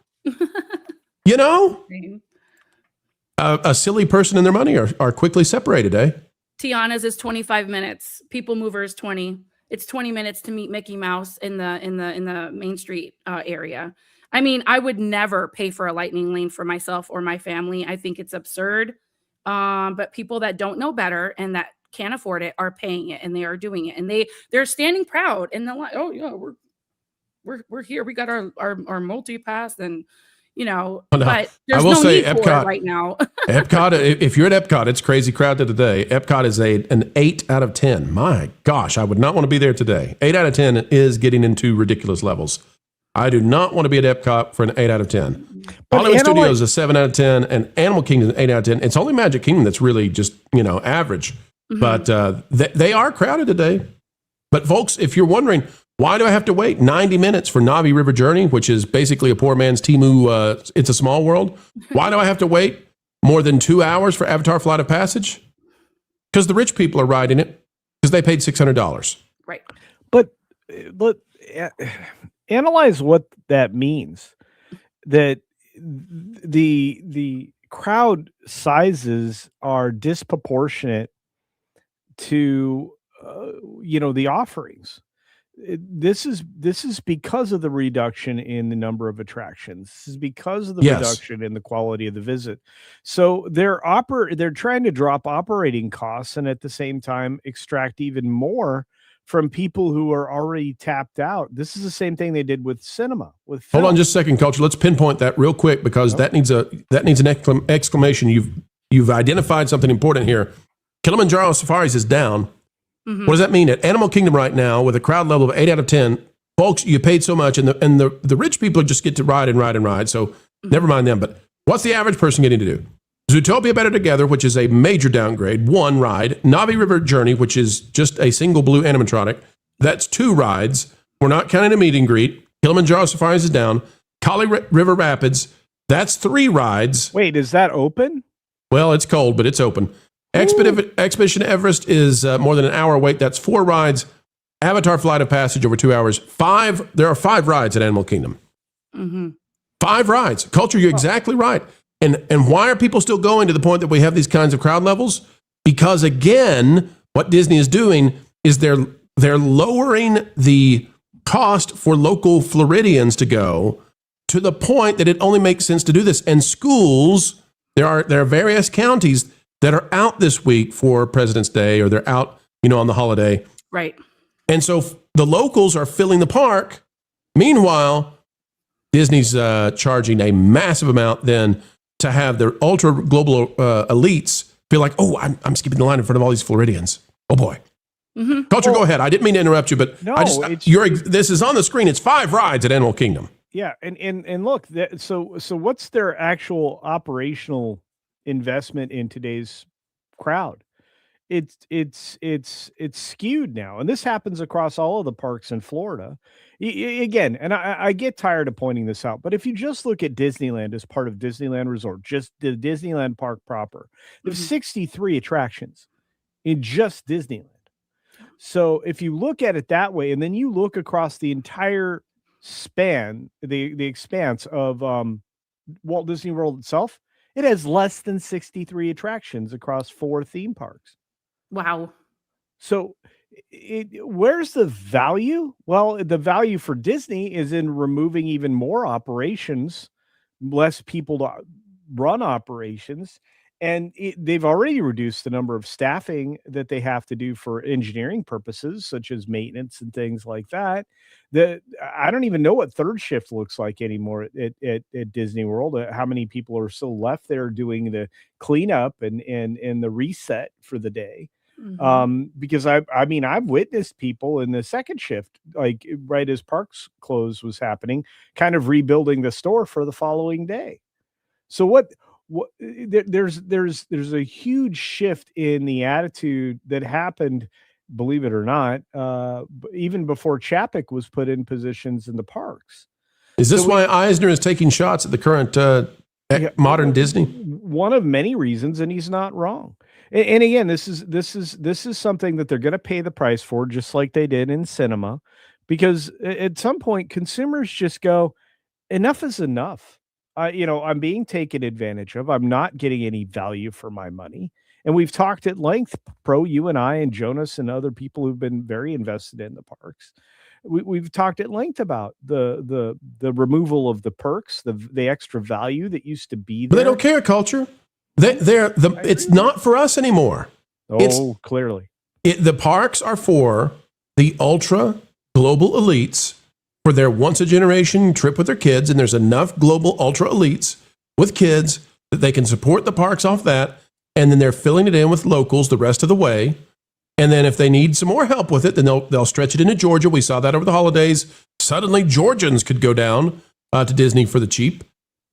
A silly person and their money are quickly separated, eh? Tiana's is 25 minutes. People Mover is 20. It's 20 minutes to meet Mickey Mouse in the Main Street area. I mean, I would never pay for a lightning lane for myself or my family. I think it's absurd. But people that don't know better and that can't afford it are paying it, and they are doing it, and they're standing proud and they're like, oh yeah, we're here. We got our multi-pass, and but there's no need for it right now. Epcot, if you're at Epcot, it's crazy crowded today. Epcot is an 8 out of 10. My gosh, I would not want to be there today. 8 out of 10 is getting into ridiculous levels. I do not want to be at Epcot for an 8 out of 10. But Hollywood Studios is a 7 out of 10, and Animal Kingdom is an 8 out of 10. It's only Magic Kingdom that's really just, average. Mm-hmm. But they are crowded today. But folks, if you're wondering, why do I have to wait 90 minutes for Navi River Journey, which is basically a poor man's Temu, It's a Small World? Why do I have to wait more than 2 hours for Avatar Flight of Passage? Because the rich people are riding it because they paid $600. Right. But analyze what that means. That the crowd sizes are disproportionate to the offerings. This is because of the reduction in the number of attractions. This is because of the reduction in the quality of the visit. So they're trying to drop operating costs and at the same time extract even more from people who are already tapped out. This is the same thing they did with cinema. Hold on just a second, Culture. Let's pinpoint that real quick, because that needs an exclamation. You've identified something important here. Kilimanjaro Safaris is down. Mm-hmm. What does that mean? At Animal Kingdom right now, with a crowd level of 8 out of 10, folks, you paid so much, and the rich people just get to ride and ride and ride. So never mind them. But what's the average person getting to do? Zootopia Better Together, which is a major downgrade, 1 ride. Navi River Journey, which is just a single blue animatronic. That's 2 rides. We're not counting a meet and greet. Kilimanjaro Safaris is down. Kali River Rapids, that's 3 rides. Wait, is that open? Well, it's cold, but it's open. Expedition Everest is more than an hour wait. That's 4 rides. Avatar Flight of Passage over 2 hours. There are 5 rides at Animal Kingdom. Mm-hmm. 5 rides. Culture, you're exactly right. And why are people still going to the point that we have these kinds of crowd levels? Because again, what Disney is doing is they're lowering the cost for local Floridians to go to the point that it only makes sense to do this. And schools, there are various counties that are out this week for President's Day, or they're out, on the holiday. Right. And so the locals are filling the park. Meanwhile, Disney's charging a massive amount then to have their ultra global elites feel like, oh, I'm skipping the line in front of all these Floridians. Oh boy. Culture, go ahead. I didn't mean to interrupt you, but No, this is on the screen. It's 5 rides at Animal Kingdom. Yeah, and look, so what's their actual operational investment in today's crowd? It's skewed now, and this happens across all of the parks in Florida. Again, and I get tired of pointing this out, but if you just look at Disneyland as part of Disneyland Resort, just the Disneyland park proper, there's 63 attractions in just Disneyland. So if you look at it that way, and then you look across the entire span, the expanse of Walt Disney World itself, it has less than 63 attractions across 4 theme parks. Wow. So where's the value? Well, the value for Disney is in removing even more operations, less people to run operations. And they've already reduced the number of staffing that they have to do for engineering purposes, such as maintenance and things like that. I don't even know what third shift looks like anymore at Disney World. How many people are still left there doing the cleanup and the reset for the day? Because I've witnessed people in the second shift, like right as parks close was happening, kind of rebuilding the store for the following day. So there's a huge shift in the attitude that happened, believe it or not, even before Chapek was put in positions in the parks. Is this why Eisner is taking shots at the current modern Disney? One of many reasons, and he's not wrong. And again, this is something that they're going to pay the price for, just like they did in cinema, because at some point consumers just go, enough is enough. I'm being taken advantage of. I'm not getting any value for my money. And we've talked at length, Pro, you and I and Jonas and other people who've been very invested in the parks. We've talked at length about the removal of the perks, the extra value that used to be there. But they don't care, Culture. It's not for us anymore. Clearly. The parks are for the ultra global elites for their once-a-generation trip with their kids, and there's enough global ultra elites with kids that they can support the parks off that, and then they're filling it in with locals the rest of the way. And then if they need some more help with it, then they'll stretch it into Georgia. We saw that over the holidays. Suddenly, Georgians could go down to Disney for the cheap.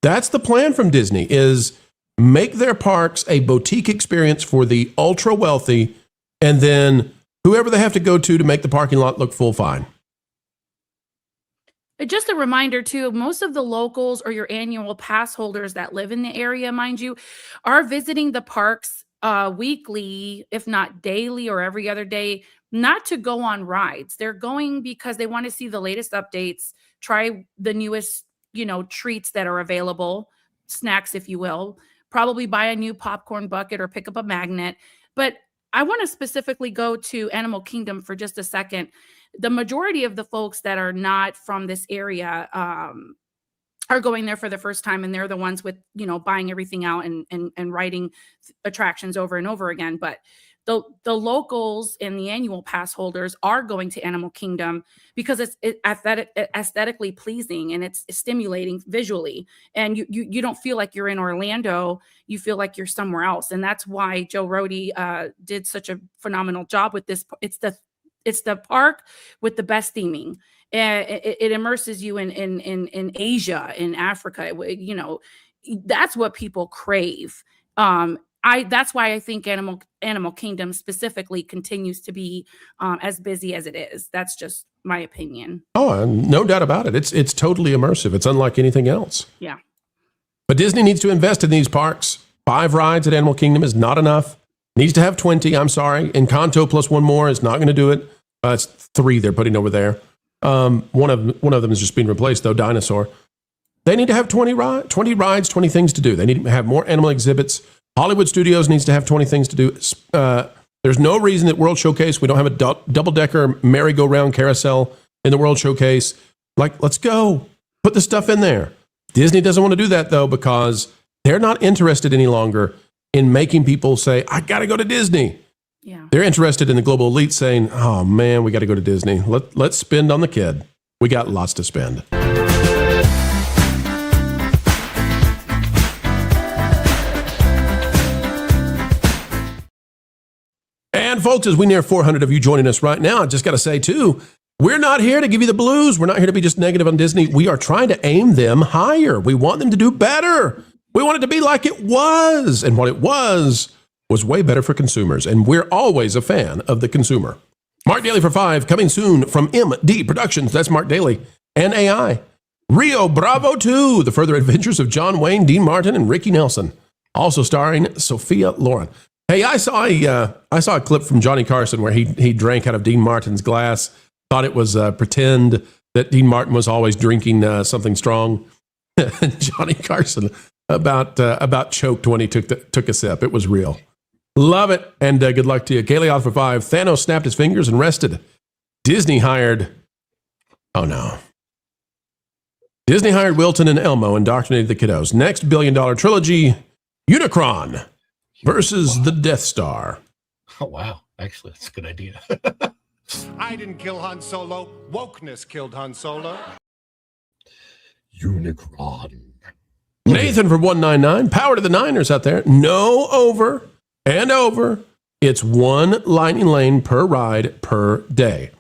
That's the plan from Disney, is make their parks a boutique experience for the ultra wealthy, and then whoever they have to go to make the parking lot look full fine. Just a reminder, too, most of the locals or your annual pass holders that live in the area, mind you, are visiting the parks weekly, if not daily or every other day, not to go on rides. They're going because they want to see the latest updates, try the newest, treats that are available, snacks, if you will, probably buy a new popcorn bucket or pick up a magnet. But I want to specifically go to Animal Kingdom for just a second. The majority of the folks that are not from this area are going there for the first time, and they're the ones with, buying everything out and riding attractions over and over again. But the locals and the annual pass holders are going to Animal Kingdom because it's aesthetically pleasing and it's stimulating visually. And you don't feel like you're in Orlando. You feel like you're somewhere else. And that's why Joe Rohde did such a phenomenal job with this. It's the park with the best theming. It immerses you in Asia, in Africa. That's what people crave. That's why I think Animal Kingdom specifically continues to be as busy as it is. That's just my opinion. Oh, no doubt about it. It's totally immersive. It's unlike anything else. Yeah. But Disney needs to invest in these parks. 5 rides at Animal Kingdom is not enough. Needs to have 20. I'm sorry. Encanto plus 1 more is not going to do it. It's 3 they're putting over there. One of them is just being replaced, though, Dinosaur. They need to have 20 rides, 20 things to do. They need to have more animal exhibits. Hollywood Studios needs to have 20 things to do. There's no reason that World Showcase, we don't have a double-decker merry-go-round carousel in the World Showcase. Let's go. Put the stuff in there. Disney doesn't want to do that, though, because they're not interested any longer in making people say, I got to go to Disney. Yeah. They're interested in the global elite saying, oh, man, we got to go to Disney. Let's spend on the kid. We got lots to spend. folks, as we near 400 of you joining us right now, I just got to say, too, we're not here to give you the blues. We're not here to be just negative on Disney. We are trying to aim them higher. We want them to do better. We want it to be like it was. And what it was way better for consumers. And we're always a fan of the consumer. Mark Daly for 5, coming soon from MD Productions. That's Mark Daly and AI. Rio Bravo 2, The Further Adventures of John Wayne, Dean Martin, and Ricky Nelson. Also starring Sophia Loren. Hey, I saw a clip from Johnny Carson where he drank out of Dean Martin's glass. Thought it was pretend that Dean Martin was always drinking something strong. Johnny Carson about choked when he took a sip. It was real. Love it, and good luck to you. Kaylee out for 5. Thanos snapped his fingers and rested. Disney hired Wilton and Elmo, indoctrinated the kiddos. Next billion-dollar trilogy, Unicron versus the Death Star. Oh, wow. Actually, that's a good idea. I didn't kill Han Solo. Wokeness killed Han Solo. Unicron. Nathan for 199. Power to the Niners out there. No over and over. It's one lightning lane per ride per day.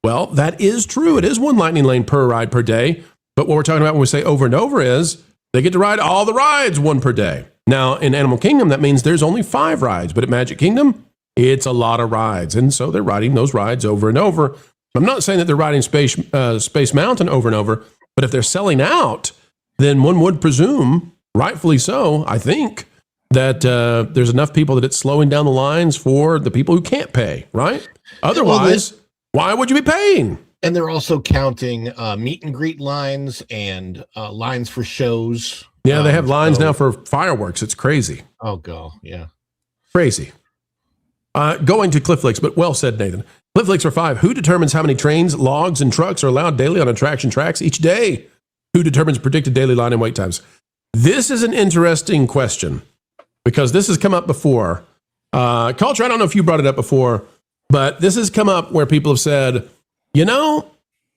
Well, that is true. It is one lightning lane per ride per day. But what we're talking about when we say over and over is they get to ride all the rides one per day. Now, in Animal Kingdom, that means there's only 5 rides. But at Magic Kingdom, it's a lot of rides. And so they're riding those rides over and over. I'm not saying that they're riding Space Mountain over and over. But if they're selling out, then one would presume, rightfully so, I think, that there's enough people that it's slowing down the lines for the people who can't pay, right? Otherwise, why would you be paying? And they're also counting meet and greet lines and lines for shows. Yeah, they have lines now for fireworks. It's crazy. Oh, go. Yeah. Crazy. Going to Cliff Lakes, but well said, Nathan. Cliff Lakes for 5. Who determines how many trains, logs, and trucks are allowed daily on attraction tracks each day? Who determines predicted daily line and wait times? This is an interesting question because this has come up before. Culture, I don't know if you brought it up before, but this has come up where people have said, you know,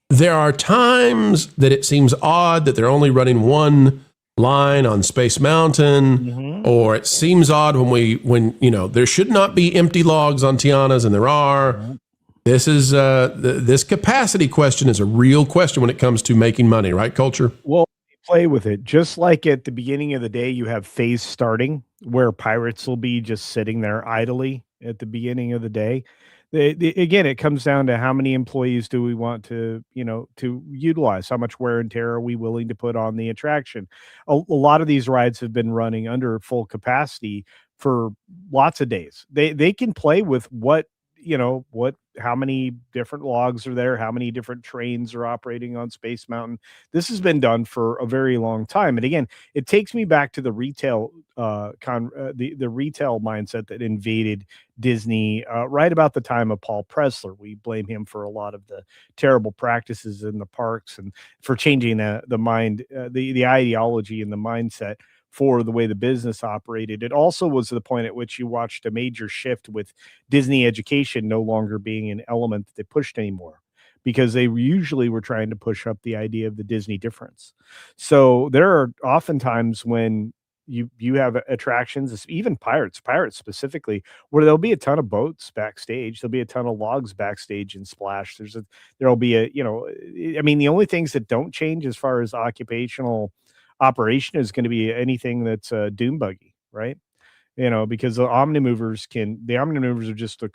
there are times that it seems odd that they're only running one line on Space Mountain, or it seems odd when there should not be empty logs on Tiana's and there are. This is this capacity question is a real question when it comes to making money, right, Culture? Well, play with it. Just like at the beginning of the day, you have phase starting where pirates will be just sitting there idly at the beginning of the day. Again, it comes down to how many employees do we want to utilize? How much wear and tear are we willing to put on the attraction? A lot of these rides have been running under full capacity for lots of days. They can play with how many different logs are there, how many different trains are operating on Space Mountain. This has been done for a very long time. And again, it takes me back to the retail the retail mindset that invaded Disney right about the time of Paul Pressler. We blame him for a lot of the terrible practices in the parks and for changing the mind, the ideology and the mindset for the way the business operated. It also was the point at which you watched a major shift with Disney education no longer being an element that they pushed anymore, because they usually were trying to push up the idea of the Disney difference. So there are oftentimes when you have attractions, even pirates specifically, where there'll be a ton of boats backstage. There'll be a ton of logs backstage in Splash. There'll be the only things that don't change as far as occupational operation is going to be anything that's dune buggy, right? Because the Omnimovers are just a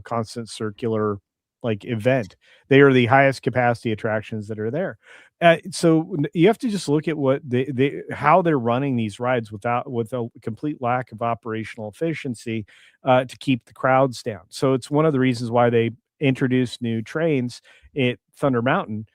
constant circular event. They are the highest capacity attractions that are there. So you have to just look at what how they're running these rides with a complete lack of operational efficiency to keep the crowds down. So it's one of the reasons why they introduced new trains at Thunder Mountain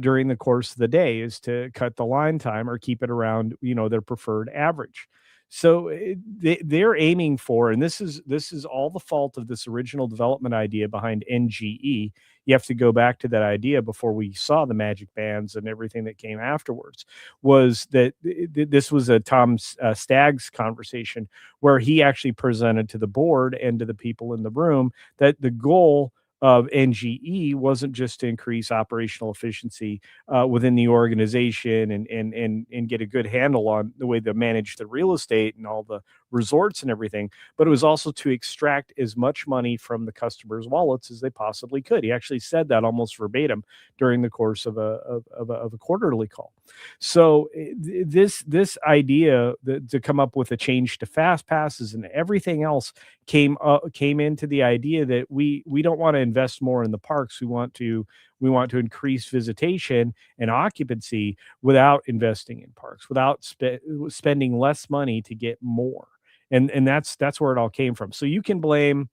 during the course of the day, is to cut the line time or keep it around their preferred average. So they're aiming for, and this is all the fault of this original development idea behind NGE. You have to go back to that idea before we saw the magic bands and everything that came afterwards. Was that this was a Tom Staggs conversation where he actually presented to the board and to the people in the room that the goal of NGE wasn't just to increase operational efficiency within the organization and get a good handle on the way they manage the real estate and all the resorts and everything, but it was also to extract as much money from the customers' wallets as they possibly could. He actually said that almost verbatim during the course of a quarterly call. So this idea to come up with a change to fast passes and everything else came into the idea that we don't want to invest more in the parks. We want to increase visitation and occupancy without investing in parks, without spending less money to get more. And that's where it all came from. So you can blame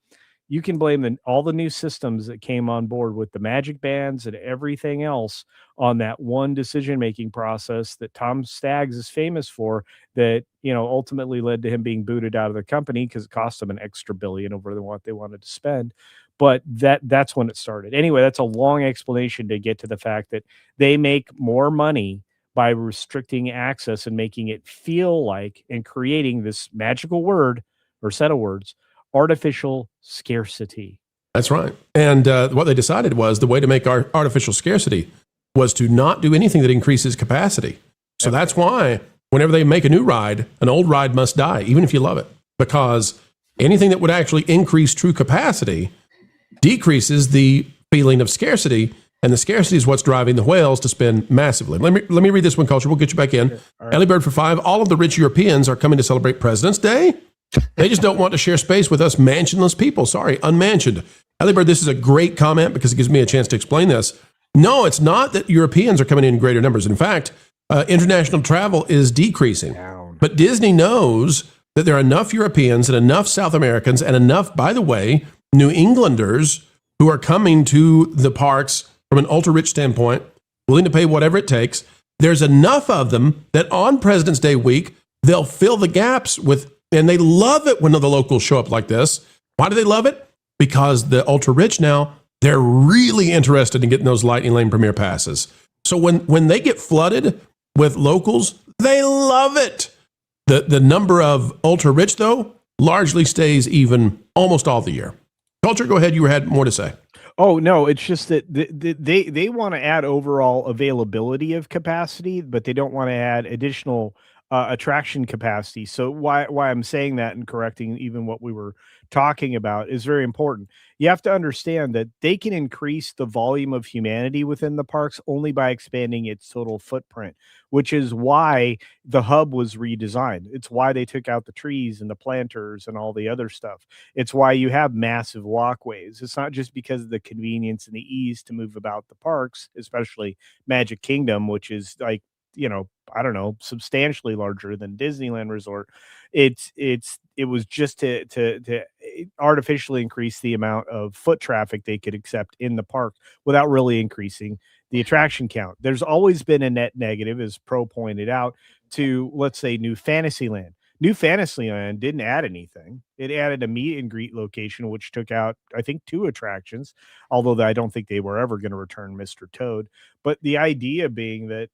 all the new systems that came on board with the magic bands and everything else on that one decision-making process that Tom Staggs is famous for, that, ultimately led to him being booted out of the company because it cost him an extra $1 billion over what they wanted to spend. But that's when it started. Anyway, that's a long explanation to get to the fact that they make more money by restricting access and making it feel like, and creating this magical word or set of words, artificial scarcity. That's right. And what they decided was the way to make artificial scarcity was to not do anything that increases capacity. So that's why whenever they make a new ride, an old ride must die, even if you love it, because anything that would actually increase true capacity decreases the feeling of scarcity, and the scarcity is what's driving the whales to spend massively. Let me read this one, Culture. We'll get you back in. Sure. Right. Ellie Bird for 5. All of the rich Europeans are coming to celebrate President's Day. They just don't want to share space with us mansionless people. Sorry, unmansioned. Ellie Bird, this is a great comment because it gives me a chance to explain this. No, it's not that Europeans are coming in greater numbers. In fact, international travel is decreasing. Down. But Disney knows that there are enough Europeans and enough South Americans and enough, by the way, New Englanders who are coming to the parks from an ultra-rich standpoint, willing to pay whatever it takes. There's enough of them that on President's Day week, they'll fill the gaps with, and they love it when the locals show up like this. Why do they love it? Because the ultra-rich now, they're really interested in getting those Lightning Lane Premier passes. So when they get flooded with locals, they love it. The number of ultra-rich, though, largely stays even almost all the year. Culture, go ahead. You had more to say. Oh, no, it's just that they want to add overall availability of capacity, but they don't want to add additional attraction capacity. So why I'm saying that and correcting even what we were talking about is very important. You have to understand that they can increase the volume of humanity within the parks only by expanding its total footprint, which is why the hub was redesigned. It's why they took out the trees and the planters and all the other stuff. It's why you have massive walkways. It's not just because of the convenience and the ease to move about the parks, especially Magic Kingdom, which is like, I don't know, substantially larger than Disneyland Resort. It was just to artificially increase the amount of foot traffic they could accept in the park without really increasing the attraction count. There's always been a net negative, as Pro pointed out, to, let's say, New Fantasyland. New Fantasyland didn't add anything. It added a meet and greet location, which took out, I think, 2 attractions, although I don't think they were ever going to return Mr. Toad. But the idea being that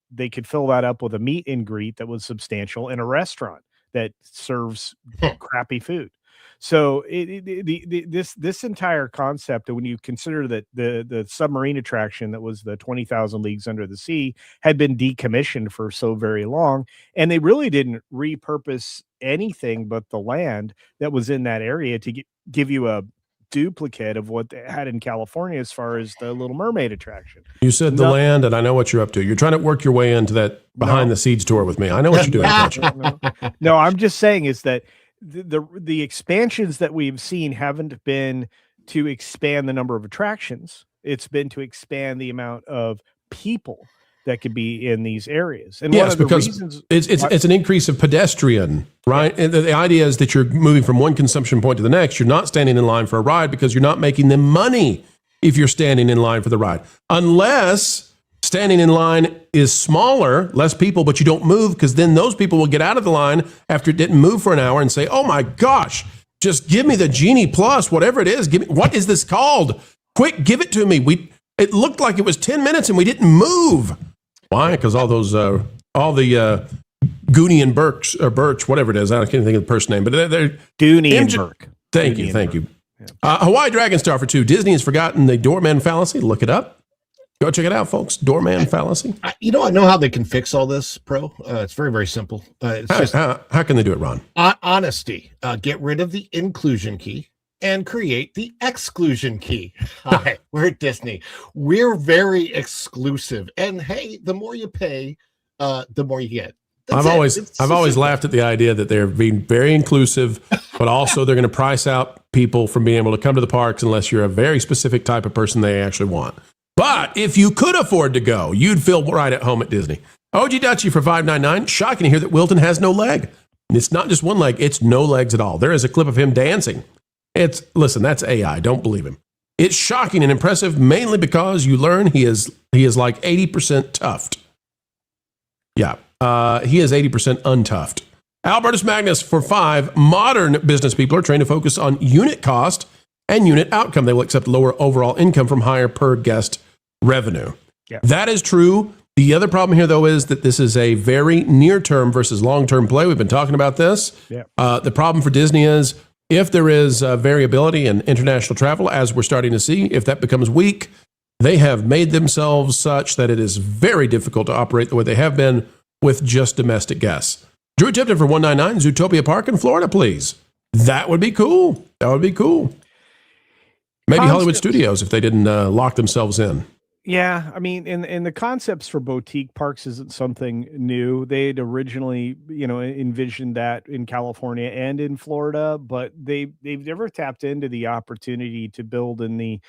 they could fill that up with a meet and greet that was substantial and a restaurant that serves crappy food. So this entire concept, when you consider that the submarine attraction that was the 20,000 Leagues Under the Sea had been decommissioned for so very long, and they really didn't repurpose anything but the land that was in that area to give you a duplicate of what they had in California as far as the Little Mermaid attraction. You said the land, and I know what you're up to. You're trying to work your way into that behind the scenes tour with me. I know what you're doing. No, I'm just saying is that the expansions that we've seen haven't been to expand the number of attractions. It's been to expand the amount of people that could be in these areas. And yes, because it's an increase of pedestrian, right? And the idea is that you're moving from one consumption point to the next. You're not standing in line for a ride because you're not making them money if you're standing in line for the ride. Unless standing in line is smaller, less people, but you don't move, because then those people will get out of the line after it didn't move for an hour and say, oh my gosh, just give me the Genie Plus, whatever it is. Give me, what is this called? Quick, give it to me. It looked like it was 10 minutes and we didn't move. Why? Because all the Goonie and Birch, whatever it is, I can't think of the person name, but they're Goonie and Burke. Thank you. Yeah. Hawaii Dragon Star for 2. Disney has forgotten the doorman fallacy. Look it up. Go check it out, folks. Doorman fallacy. I know how they can fix all this, Pro. It's very, very simple. It's just How can they do it, Ron? honesty. Get rid of the inclusion key and create the exclusion key. Hi, we're at Disney. We're very exclusive. And hey, the more you pay, the more you get. I've always laughed at the idea that they're being very inclusive, but also they're going to price out people from being able to come to the parks unless you're a very specific type of person they actually want. But if you could afford to go, you'd feel right at home at Disney. OG Dutchie for $5.99. Shocking to hear that Wilton has no leg. And it's not just one leg, it's no legs at all. There is a clip of him dancing. Listen, that's AI. Don't believe him. It's shocking and impressive, mainly because you learn he is like 80% tuft. Yeah, he is 80% untuffed. Albertus Magnus for $5. Modern business people are trained to focus on unit cost and unit outcome. They will accept lower overall income from higher per guest revenue. Yeah. That is true. The other problem here, though, is that this is a very near-term versus long-term play. We've been talking about this. Yeah. The problem for Disney is if there is variability in international travel, as we're starting to see, if that becomes weak, they have made themselves such that it is very difficult to operate the way they have been with just domestic guests. Drew Tipton for $199. Zootopia Park in Florida, please. That would be cool. That would be cool. Maybe Hollywood Studios if they didn't lock themselves in. Yeah, I mean, and the concepts for boutique parks isn't something new. They had originally, envisioned that in California and in Florida, but they've never tapped into the opportunity to build in the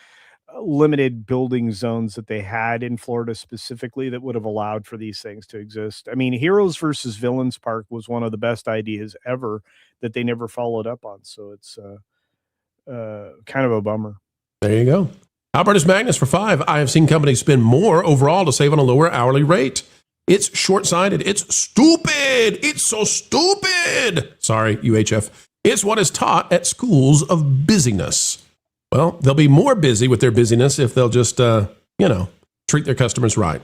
limited building zones that they had in Florida specifically that would have allowed for these things to exist. I mean, Heroes versus Villains Park was one of the best ideas ever that they never followed up on. So it's kind of a bummer. There you go. Albertus Magnus for $5. I have seen companies spend more overall to save on a lower hourly rate. It's short-sighted. It's stupid. It's so stupid. Sorry, UHF. It's what is taught at schools of busyness. Well, they'll be more busy with their busyness if they'll just, treat their customers right.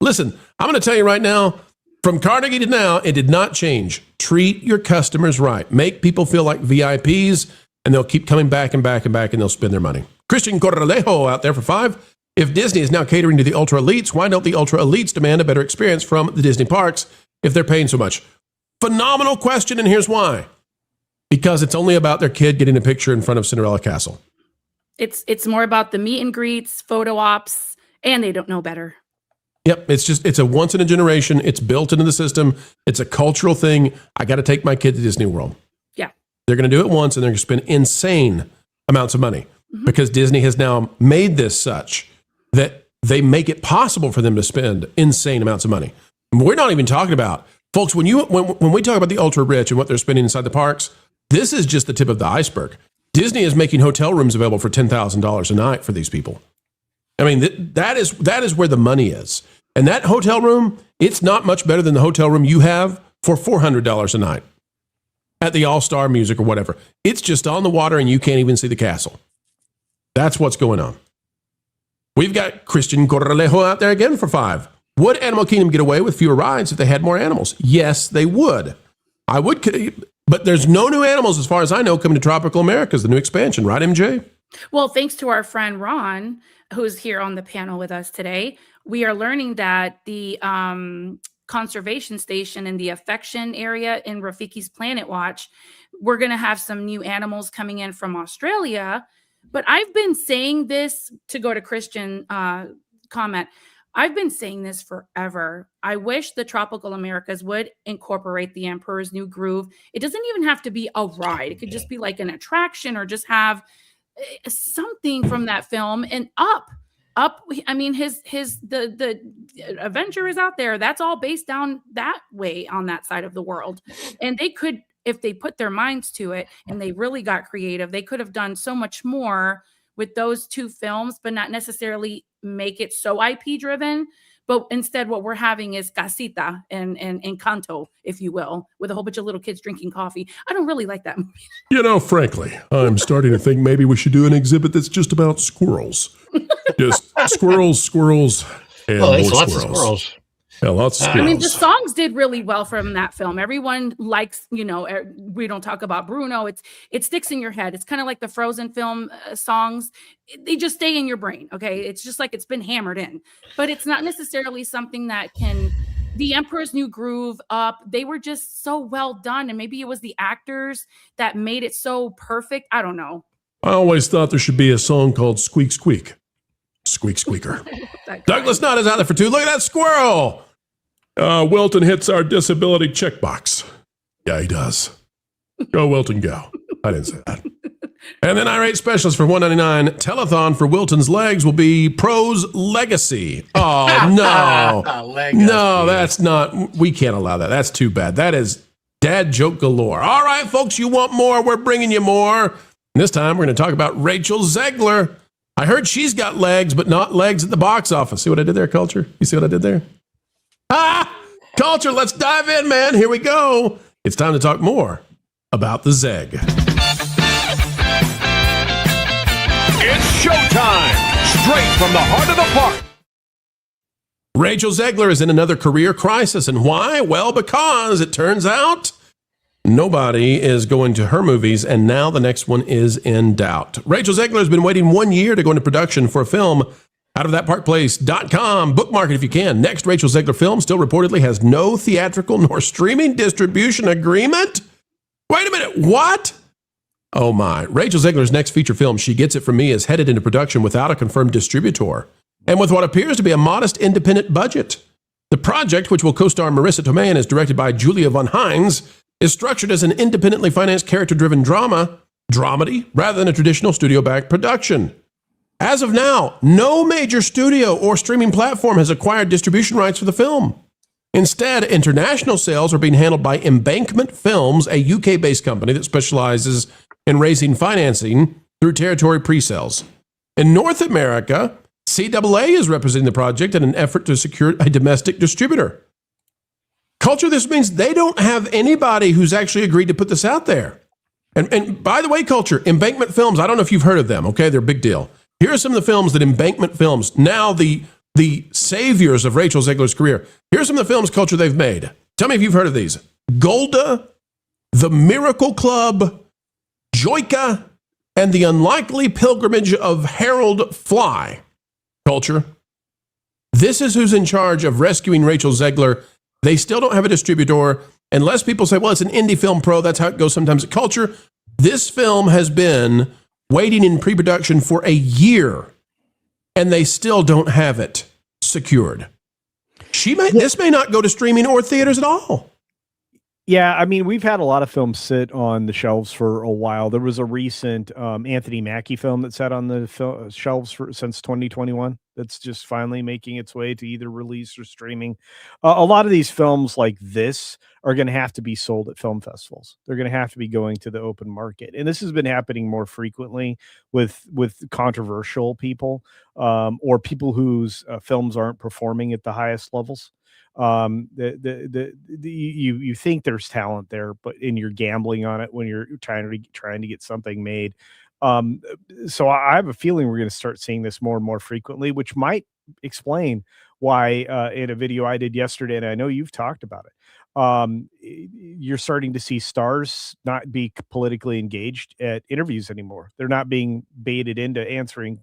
Listen, I'm going to tell you right now, from Carnegie to now, it did not change. Treat your customers right. Make people feel like VIPs, and they'll keep coming back and back and back, and they'll spend their money. Christian Corralejo out there for $5. If Disney is now catering to the ultra elites, why don't the ultra elites demand a better experience from the Disney parks if they're paying so much? Phenomenal question, and here's why. Because it's only about their kid getting a picture in front of Cinderella Castle. It's more about the meet and greets, photo ops, and they don't know better. Yep, it's a once in a generation. It's built into the system. It's a cultural thing. I got to take my kid to Disney World. Yeah. They're going to do it once, and they're going to spend insane amounts of money because Disney has now made this such that they make it possible for them to spend insane amounts of money. We're not even talking about, folks, when we talk about the ultra rich and what they're spending inside the parks, this is just the tip of the iceberg. Disney is making hotel rooms available for $10,000 a night for these people. I mean, that is where the money is. And that hotel room, it's not much better than the hotel room you have for $400 a night at the All-Star Music or whatever. It's just on the water and you can't even see the castle. That's what's going on. We've got Christian Corralejo out there again for $5. Would Animal Kingdom get away with fewer rides if they had more animals? Yes, they would. I would, but there's no new animals as far as I know coming to Tropical Americas, the new expansion, right, MJ? Well, thanks to our friend Ron, who's here on the panel with us today, we are learning that the conservation station in the affection area in Rafiki's Planet Watch, we're going to have some new animals coming in from Australia. But I've been saying this, to go to Christian comment, I've been saying this forever. I wish the Tropical Americas would incorporate the Emperor's New Groove. It doesn't even have to be a ride. It could just be like an attraction or just have something from that film. And up. I mean, the Avenger is out there. That's all based down that way on that side of the world. And they could, if they put their minds to it and they really got creative, they could have done so much more with those two films, but not necessarily make it so IP driven. But instead, what we're having is Casita and Encanto, if you will, with a whole bunch of little kids drinking coffee. I don't really like that movie. Frankly, I'm starting to think maybe we should do an exhibit that's just about squirrels. Just squirrels, and more lots squirrels. of squirrels. Yeah, lots of I mean, the skills. songs did really well from that film. Everyone likes, we don't talk about Bruno. It sticks in your head. It's kind of like the Frozen film songs. They just stay in your brain. Okay. It's just like it's been hammered in, but it's not necessarily something that can. The Emperor's New Groove, Up, they were just so well done. And maybe it was the actors that made it so perfect. I don't know. I always thought there should be a song called Squeak Squeak. Squeak Squeaker. Douglas Knott is out there for 2. Look at that squirrel. Wilton hits our disability checkbox. Yeah, he does. Go, Wilton, go. I didn't say that. And then irate specialist for $1.99. Telethon for Wilton's legs will be Pro's Legacy. Oh, no. Legacy. No, that's not. We can't allow that. That's too bad. That is dad joke galore. All right, folks, you want more? We're bringing you more. And this time, we're going to talk about Rachel Zegler. I heard she's got legs, but not legs at the box office. See what I did there, Culture? You see what I did there? Culture, let's dive in, man. Here we go. It's time to talk more about the Zeg. It's showtime! Straight from the heart of the park. Rachel Zegler is in another career crisis. And why? Well, because it turns out nobody is going to her movies, and now the next one is in doubt. Rachel Zegler has been waiting 1 year to go into production for a film out of thatparkplace.com. Bookmark it if you can. Next Rachel Zegler film still reportedly has no theatrical nor streaming distribution agreement. Wait a minute, what? Oh my. Rachel Zegler's next feature film, She Gets It From Me, is headed into production without a confirmed distributor and with what appears to be a modest independent budget. The project, which will co-star Marissa Tomei and is directed by Julia von Hines, is structured as an independently financed character-driven dramedy, rather than a traditional studio-backed production. As of now, no major studio or streaming platform has acquired distribution rights for the film. Instead, international sales are being handled by Embankment Films, a UK-based company that specializes in raising financing through territory pre-sales. In North America, CAA is representing the project in an effort to secure a domestic distributor. Culture, this means they don't have anybody who's actually agreed to put this out there. And by the way, Culture, Embankment Films, I don't know if you've heard of them, okay? They're a big deal. Here are some of the films that Embankment Films, now the saviors of Rachel Zegler's career, here's some of the films, Culture, they've made. Tell me if you've heard of these. Golda, The Miracle Club, Joica, and The Unlikely Pilgrimage of Harold Fly. Culture. This is who's in charge of rescuing Rachel Zegler. They still don't have a distributor. Unless people say, well, it's an indie film pro, that's how it goes sometimes at Culture. This film has been waiting in pre-production for a year, and they still don't have it secured. This may not go to streaming or theaters at all. Yeah, I mean, we've had a lot of films sit on the shelves for a while. There was a recent Anthony Mackie film that sat on the shelves since 2021. That's just finally making its way to either release or streaming. A lot of these films like this are going to have to be sold at film festivals. They're going to have to be going to the open market. And this has been happening more frequently with controversial people or people whose films aren't performing at the highest levels. You think there's talent there, but you're gambling on it when you're trying to get something made. So I have a feeling we're going to start seeing this more and more frequently, which might explain why in a video I did yesterday, and I know you've talked about it, you're starting to see stars not be politically engaged at interviews anymore. They're not being baited into answering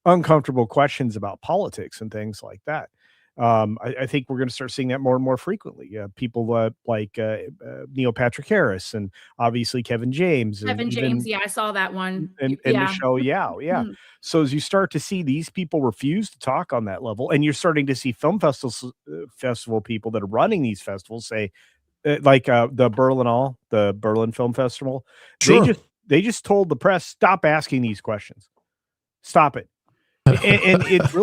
uncomfortable questions about politics and things like that. I think we're going to start seeing that more and more frequently. People like Neil Patrick Harris and obviously Kevin James. Yeah, I saw that one. And Michelle Yao, yeah. Mm-hmm. So as you start to see these people refuse to talk on that level, and you're starting to see film festival people that are running these festivals say, like the Berlin Film Festival, sure. they just told the press, stop asking these questions. Stop it. and it's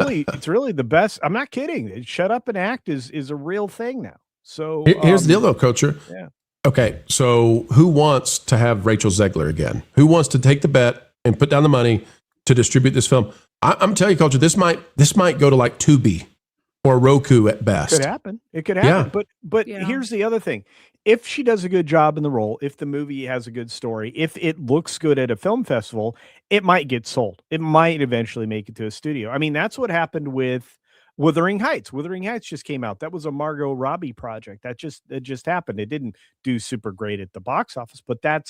really the best. I'm not kidding. Shut up and act is a real thing now. So here's the deal, though, Culture. Yeah. Okay, so who wants to have Rachel Zegler again? Who wants to take the bet and put down the money to distribute this film? I'm telling you, Culture, this might go to like Tubi or Roku at best. It could happen. It could happen. Yeah. But here's the other thing. If she does a good job in the role, if the movie has a good story, if it looks good at a film festival, it might get sold. It might eventually make it to a studio. I mean, that's what happened with Wuthering Heights. Wuthering Heights just came out. That was a Margot Robbie project. That just happened. It didn't do super great at the box office, but that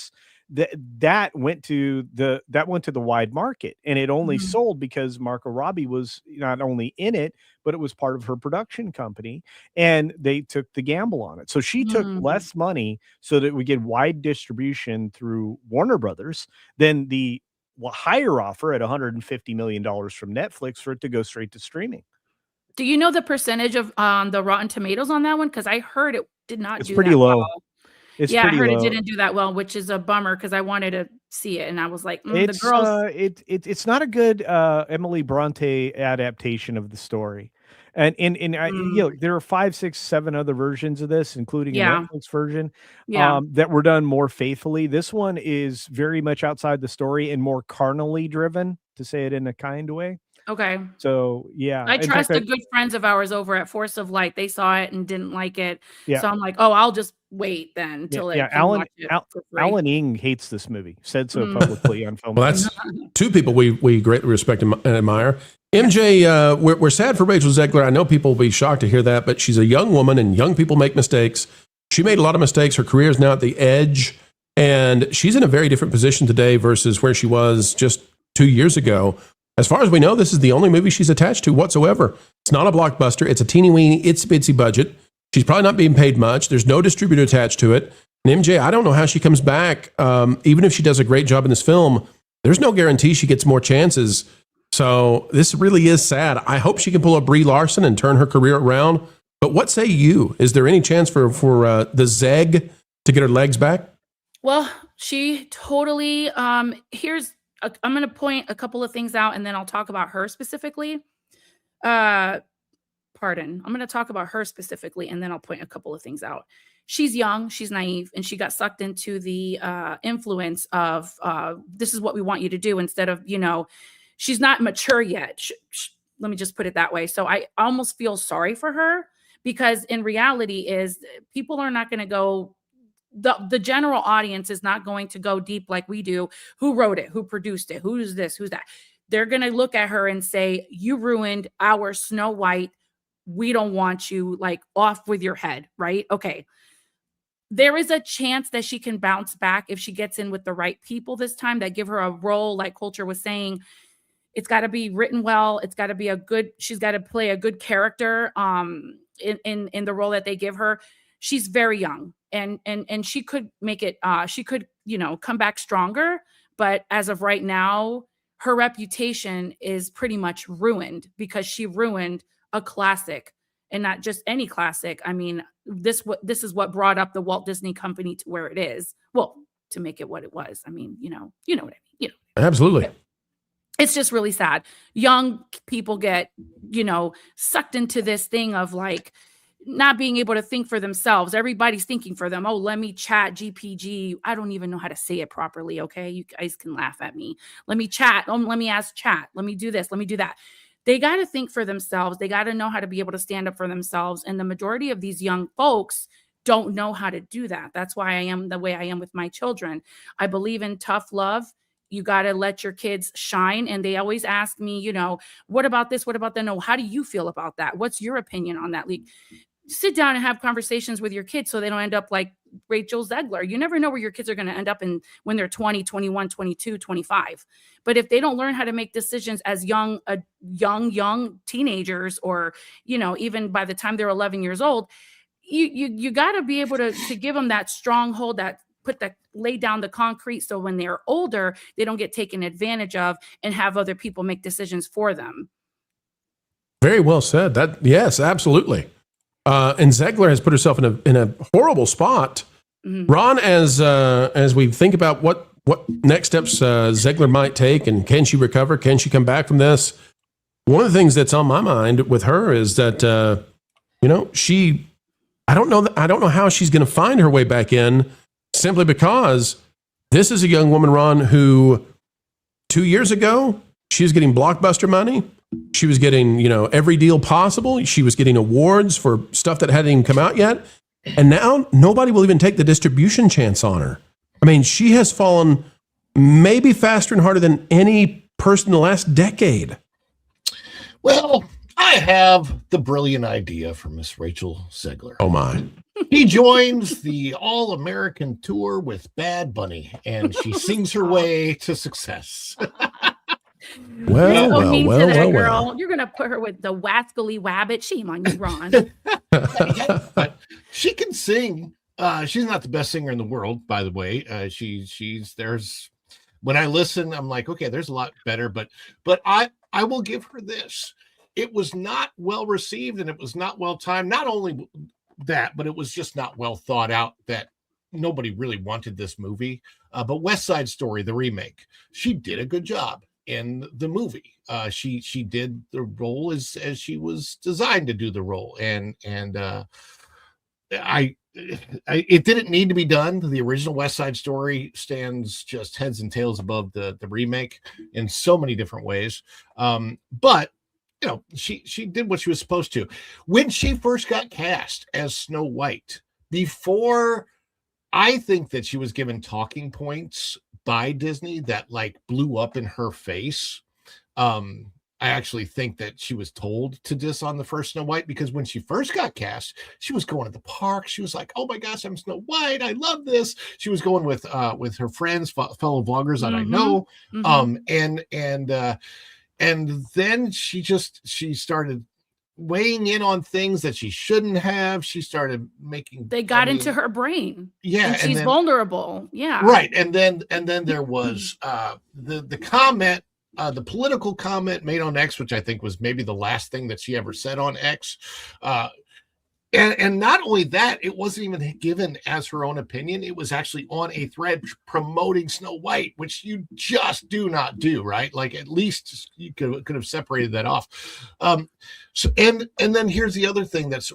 went to the wide market, and it only sold because Margot Robbie was not only in it, but it was part of her production company, and they took the gamble on it. So she took less money so that we get wide distribution through Warner Brothers than the higher offer at $150 million from Netflix for it to go straight to streaming. Do you know the percentage of the Rotten Tomatoes on that one? Because I heard it did not It's do pretty that low. well. It's Yeah, I pretty heard low. it didn't do that well, which is a bummer because I wanted to see it, and I was like, the girls. It's not a good Emily Bronte adaptation of the story, and there are 5, 6, 7 other versions of this, including a Netflix version, that were done more faithfully. This one is very much outside the story and more carnally driven, to say it in a kind way. Okay. So yeah, I trusted good friends of ours over at Force of Light. They saw it and didn't like it. Yeah. So I'm like, oh, I'll just wait then until it can watch it for free. Alan Ing hates this movie. Said so publicly on film. Well, that's two people we greatly respect and admire. MJ, we're sad for Rachel Zegler. I know people will be shocked to hear that, but she's a young woman, and young people make mistakes. She made a lot of mistakes. Her career is now at the edge, and she's in a very different position today versus where she was just 2 years ago. As far as we know, this is the only movie she's attached to whatsoever. It's not a blockbuster. It's a teeny-weeny, itsy-bitsy budget. She's probably not being paid much. There's no distributor attached to it. And MJ, I don't know how she comes back. Even if she does a great job in this film, there's no guarantee she gets more chances. So this really is sad. I hope she can pull a Brie Larson and turn her career around. But what say you? Is there any chance for the Zeg to get her legs back? Well, she totally, I'm going to point a couple of things out, and then I'll talk about her specifically. I'm going to talk about her specifically, and then I'll point a couple of things out. She's young, she's naive, and she got sucked into the influence of this is what we want you to do, instead of, she's not mature yet. Let me just put it that way. So I almost feel sorry for her, because in reality is people are not going to go, the general audience is not going to go deep like we do. Who wrote it? Who produced it? Who's this? Who's that? They're going to look at her and say, you ruined our Snow White. We don't want you, like, off with your head, right? Okay. There is a chance that she can bounce back if she gets in with the right people this time that give her a role, like Culture was saying. It's got to be written well. It's got to be she's got to play a good character in the role that they give her. She's very young, and she could make it, she could, come back stronger. But as of right now, her reputation is pretty much ruined because she ruined a classic, and not just any classic. I mean, this is what brought up the Walt Disney Company to where it is. Well, to make it what it was. I mean, you know what I mean. Absolutely. It's just really sad. Young people get, sucked into this thing of like not being able to think for themselves. Everybody's thinking for them. Oh, let me chat GPG. I don't even know how to say it properly. Okay. You guys can laugh at me. Let me chat. Let me ask chat. Let me do this. Let me do that. They got to think for themselves. They got to know how to be able to stand up for themselves. And the majority of these young folks don't know how to do that. That's why I am the way I am with my children. I believe in tough love. You got to let your kids shine. And they always ask me, what about this? What about that? No, how do you feel about that? What's your opinion on that? Like, sit down and have conversations with your kids so they don't end up like Rachel Zegler. You never know where your kids are going to end up in when they're 20, 21, 22, 25. But if they don't learn how to make decisions as young teenagers, or, even by the time they're 11 years old, you got to be able to give them that stronghold, lay down the concrete, so when they're older, they don't get taken advantage of and have other people make decisions for them. Very well said. Yes, absolutely. And Zegler has put herself in a horrible spot. Mm-hmm. Ron, as we think about what next steps Zegler might take, and can she recover? Can she come back from this? One of the things that's on my mind with her is that I don't know how she's going to find her way back in, simply because this is a young woman, Ron, who 2 years ago she was getting blockbuster money. She was getting, every deal possible. She was getting awards for stuff that hadn't even come out yet. And now nobody will even take the distribution chance on her. I mean, she has fallen maybe faster and harder than any person in the last decade. Well, I have the brilliant idea for Miss Rachel Zegler. Oh my. She joins the All-American Tour with Bad Bunny, and she sings her way to success. Well. You're gonna put her with the Wascally Wabbit. Shame on you, Ron. But she can sing. She's not the best singer in the world, by the way. There's when I listen, I'm like, okay, there's a lot better, but I will give her this. It was not well received and it was not well timed. Not only that, but it was just not well thought out that nobody really wanted this movie. But West Side Story, the remake, she did a good job in the movie. She did the role as she was designed to do the role. And it didn't need to be done. The original West Side Story stands just heads and tails above the remake in so many different ways. But you know, she did what she was supposed to. When she first got cast as Snow White, before I think that she was given talking points by Disney that like blew up in her face. I actually think that she was told to diss on the first Snow White, because when she first got cast, she was going to the park. She was like, "Oh my gosh, I'm Snow White. I love this." She was going with her friends, fellow vloggers that I know. And then she started weighing in on things that she shouldn't have. She started making. They got into her brain. Yeah, and she's vulnerable. Yeah, right. And then there was the comment. The political comment made on X, which I think was maybe the last thing that she ever said on X. And not only that, it wasn't even given as her own opinion. It was actually on a thread promoting Snow White, which you just do not do, right? Like at least you could have separated that off. So then here's the other thing that's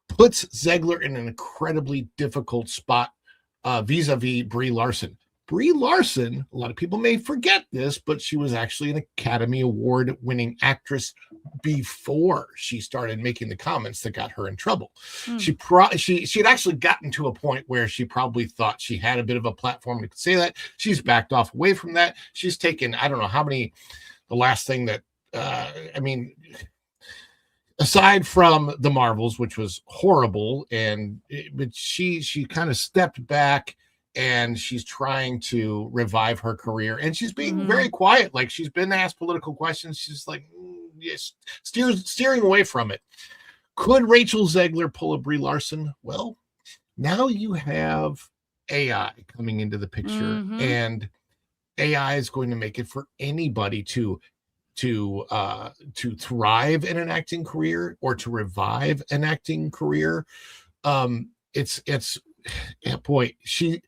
puts Zegler in an incredibly difficult spot vis-a-vis Brie Larson. Brie Larson, a lot of people may forget this, but she was actually an Academy Award winning actress before she started making the comments that got her in trouble. She had actually gotten to a point where she probably thought she had a bit of a platform to say that. She's backed off away from that. She's taken, I don't know how many, the last thing that, aside from the Marvels, which was horrible, but she kind of stepped back. And she's trying to revive her career, and she's being very quiet. Like she's been asked political questions. She's like, yes, steering away from it. Could Rachel Zegler pull a Brie Larson? Well, now you have AI coming into the picture, and AI is going to make it for anybody to thrive in an acting career or to revive an acting career. Yeah, boy, she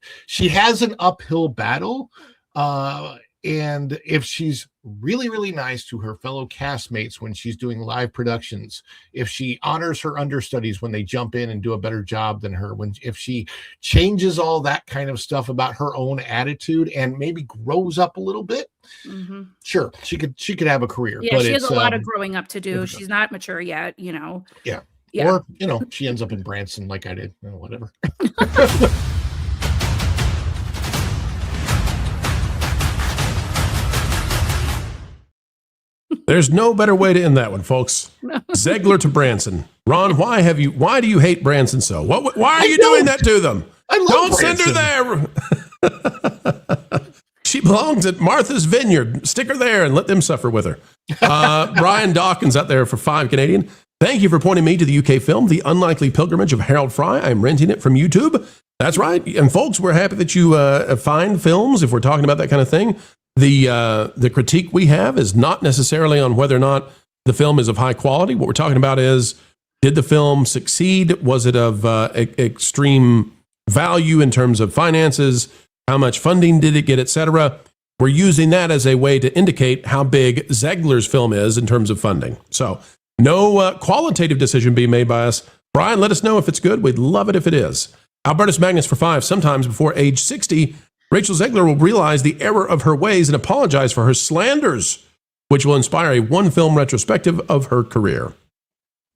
has an uphill battle, and if she's really, really nice to her fellow castmates when she's doing live productions, if she honors her understudies when they jump in and do a better job than her, if she changes all that kind of stuff about her own attitude and maybe grows up a little bit, sure, she could have a career. Yeah, but she has a lot of growing up to do. She's not mature yet, you know. Yeah. Or, she ends up in Branson like I did, whatever. There's no better way to end that one, folks. Zegler to Branson. Ron, why do you hate Branson so? Why are you doing that to them? Don't send her there. She belongs at Martha's Vineyard. Stick her there and let them suffer with her. Brian Dawkins out there for $5 Canadian. Thank you for pointing me to the UK film, The Unlikely Pilgrimage of Harold Fry. I'm renting it from YouTube. That's right. And folks, we're happy that you find films, if we're talking about that kind of thing. The critique we have is not necessarily on whether or not the film is of high quality. What we're talking about is, did the film succeed? Was it of extreme value in terms of finances? How much funding did it get, etc.? We're using that as a way to indicate how big Zegler's film is in terms of funding. So no qualitative decision being made by us. Brian, let us know if it's good. We'd love it if it is. Albertus Magnus for $5. Sometimes before age 60, Rachel Zegler will realize the error of her ways and apologize for her slanders, which will inspire a one-film retrospective of her career.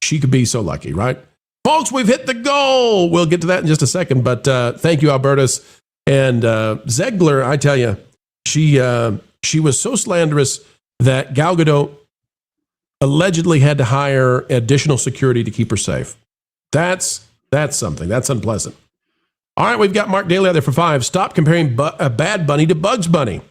She could be so lucky, right? Folks, we've hit the goal. We'll get to that in just a second, but thank you, Albertus. And Zegler, I tell you, she was so slanderous that Gal Gadot allegedly had to hire additional security to keep her safe. That's something. That's unpleasant. All right, we've got Mark Daly out there for 5. Stop comparing Bad Bunny to Bugs Bunny.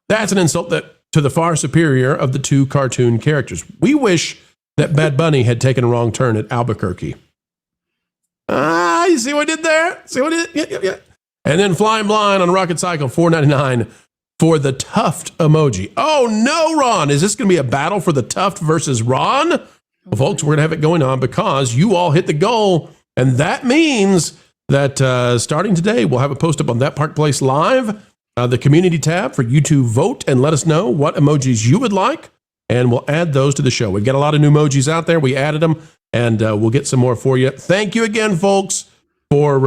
That's an insult to the far superior of the two cartoon characters. We wish that Bad Bunny had taken a wrong turn at Albuquerque. You see what I did there? See what I did? Yeah. And then Flying Blind on a Rocket Cycle, $4.99 for the Tuft emoji. Oh no, Ron. Is this going to be a battle for the Tuft versus Ron? Well, folks, we're going to have it going on because you all hit the goal. And that means that starting today, we'll have a post up on That Park Place Live, the community tab for you to vote and let us know what emojis you would like. And we'll add those to the show. We've got a lot of new emojis out there. We added them, and we'll get some more for you. Thank you again, folks, for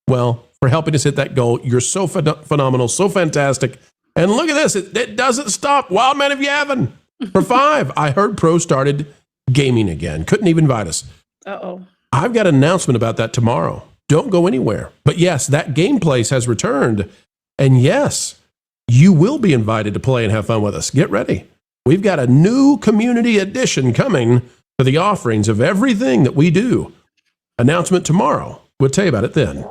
helping us hit that goal. You're so phenomenal, so fantastic. And look at this. It doesn't stop. Wildman of Yavin for 5. I heard Pro started gaming again. Couldn't even invite us. Uh-oh. I've got an announcement about that tomorrow. Don't go anywhere. But yes, that game place has returned. And yes, you will be invited to play and have fun with us. Get ready. We've got a new community edition coming for the offerings of everything that we do. Announcement tomorrow. We'll tell you about it then.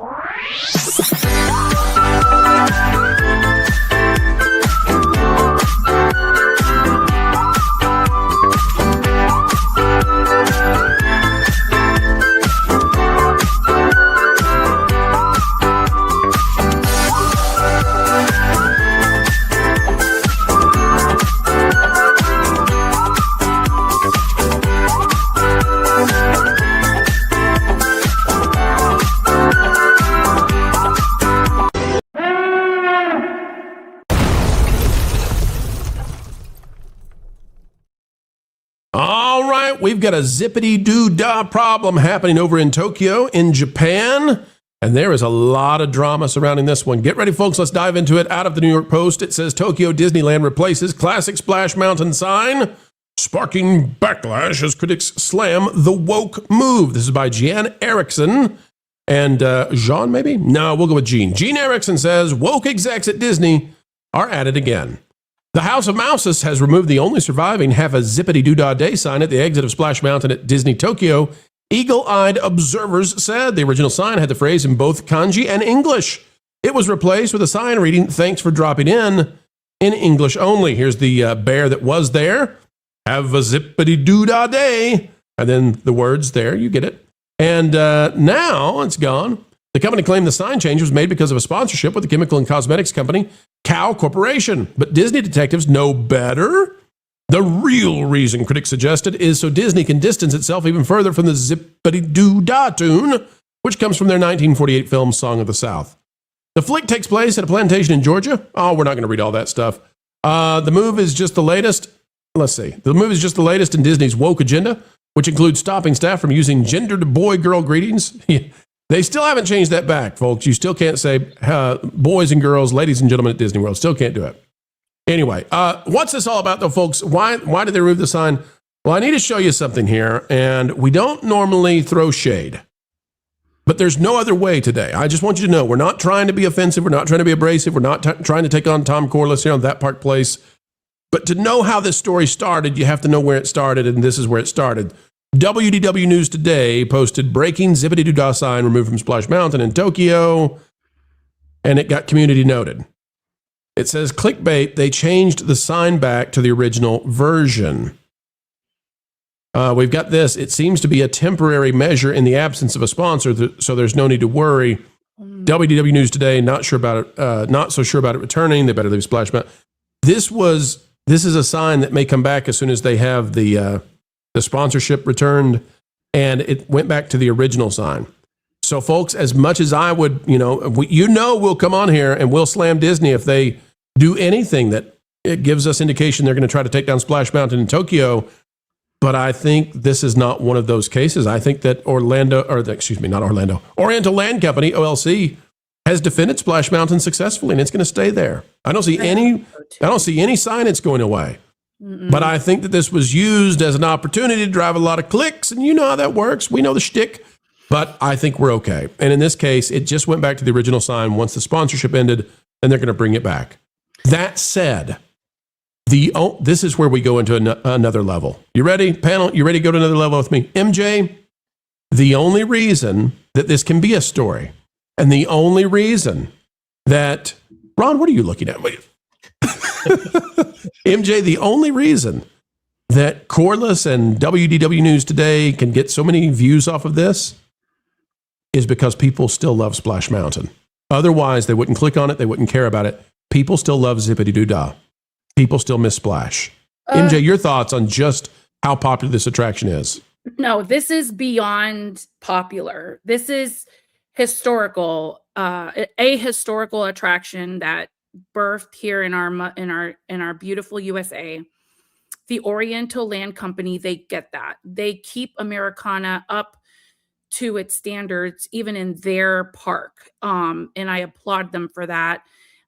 All right, we've got a Zip-a-dee-doo-dah problem happening over in Tokyo, in Japan, and there is a lot of drama surrounding this one. Get ready, folks. Let's dive into it. Out of the New York Post, it says Tokyo Disneyland replaces classic Splash Mountain sign, sparking backlash as critics slam the woke move. This is by Jan Erickson and Jean, maybe? No, we'll go with Gene. Gene Erickson says woke execs at Disney are at it again. The House of Mouses has removed the only surviving Have a Zip-a-dee-doo-dah Day sign at the exit of Splash Mountain at Disney Tokyo. Eagle-eyed observers said the original sign had the phrase in both kanji and English. It was replaced with a sign reading, "Thanks for dropping in English only." Here's the bear that was there. Have a Zip-a-dee-doo-dah Day. And then the words there, you get it. And now it's gone. The company claimed the sign change was made because of a sponsorship with the chemical and cosmetics company Cow Corporation. But Disney detectives know better. The real reason, critics suggested, is so Disney can distance itself even further from the Zip-a-dee-doo-dah tune, which comes from their 1948 film Song of the South. The flick takes place at a plantation in Georgia. Oh, we're not going to read all that stuff. The move is just the latest. Let's see. The move is just the latest in Disney's woke agenda, which includes stopping staff from using gendered boy-girl greetings. They still haven't changed that back, folks. You still can't say boys and girls, ladies and gentlemen at Disney World. Still can't do it. Anyway, what's this all about, though, folks? Why did they remove the sign? Well, I need to show you something here, and we don't normally throw shade. But there's no other way today. I just want you to know, we're not trying to be offensive. We're not trying to be abrasive. We're not trying to take on Tom Corliss here on That Park Place. But to know how this story started, you have to know where it started, and this is where it started. WDW News Today posted breaking Zip-a-dee-doo-dah sign removed from Splash Mountain in Tokyo, and it got community noted. It says, clickbait, they changed the sign back to the original version. We've got this. It seems to be a temporary measure in the absence of a sponsor, so there's no need to worry. WDW News Today, not so sure about it returning. They better leave Splash Mountain. This is a sign that may come back as soon as they have the sponsorship returned, and it went back to the original sign. So, folks, as much as I would, we'll come on here and we'll slam Disney if they do anything that it gives us indication they're going to try to take down Splash Mountain in Tokyo. But I think this is not one of those cases. I think that Oriental Land Company, OLC, has defended Splash Mountain successfully, and it's going to stay there. I don't see any sign it's going away. Mm-mm. But I think that this was used as an opportunity to drive a lot of clicks, and you know how that works. We know the shtick, but I think we're okay. And in this case, it just went back to the original sign once the sponsorship ended, and they're going to bring it back. That said, This is where we go into another level. You ready, panel? You ready to go to another level with me? MJ, the only reason that this can be a story, and the only reason that, Ron, what are you looking at? MJ, the only reason that Corliss and WDW News Today can get so many views off of this is because people still love Splash Mountain. Otherwise, they wouldn't click on it. They wouldn't care about it. People still love Zip-a-dee-doo-dah. People still miss Splash. MJ, your thoughts on just how popular this attraction is? No, this is beyond popular. This is historical, a historical attraction that birthed here in our beautiful USA. The Oriental Land Company, they get that. They keep Americana up to its standards, even in their park. And I applaud them for that.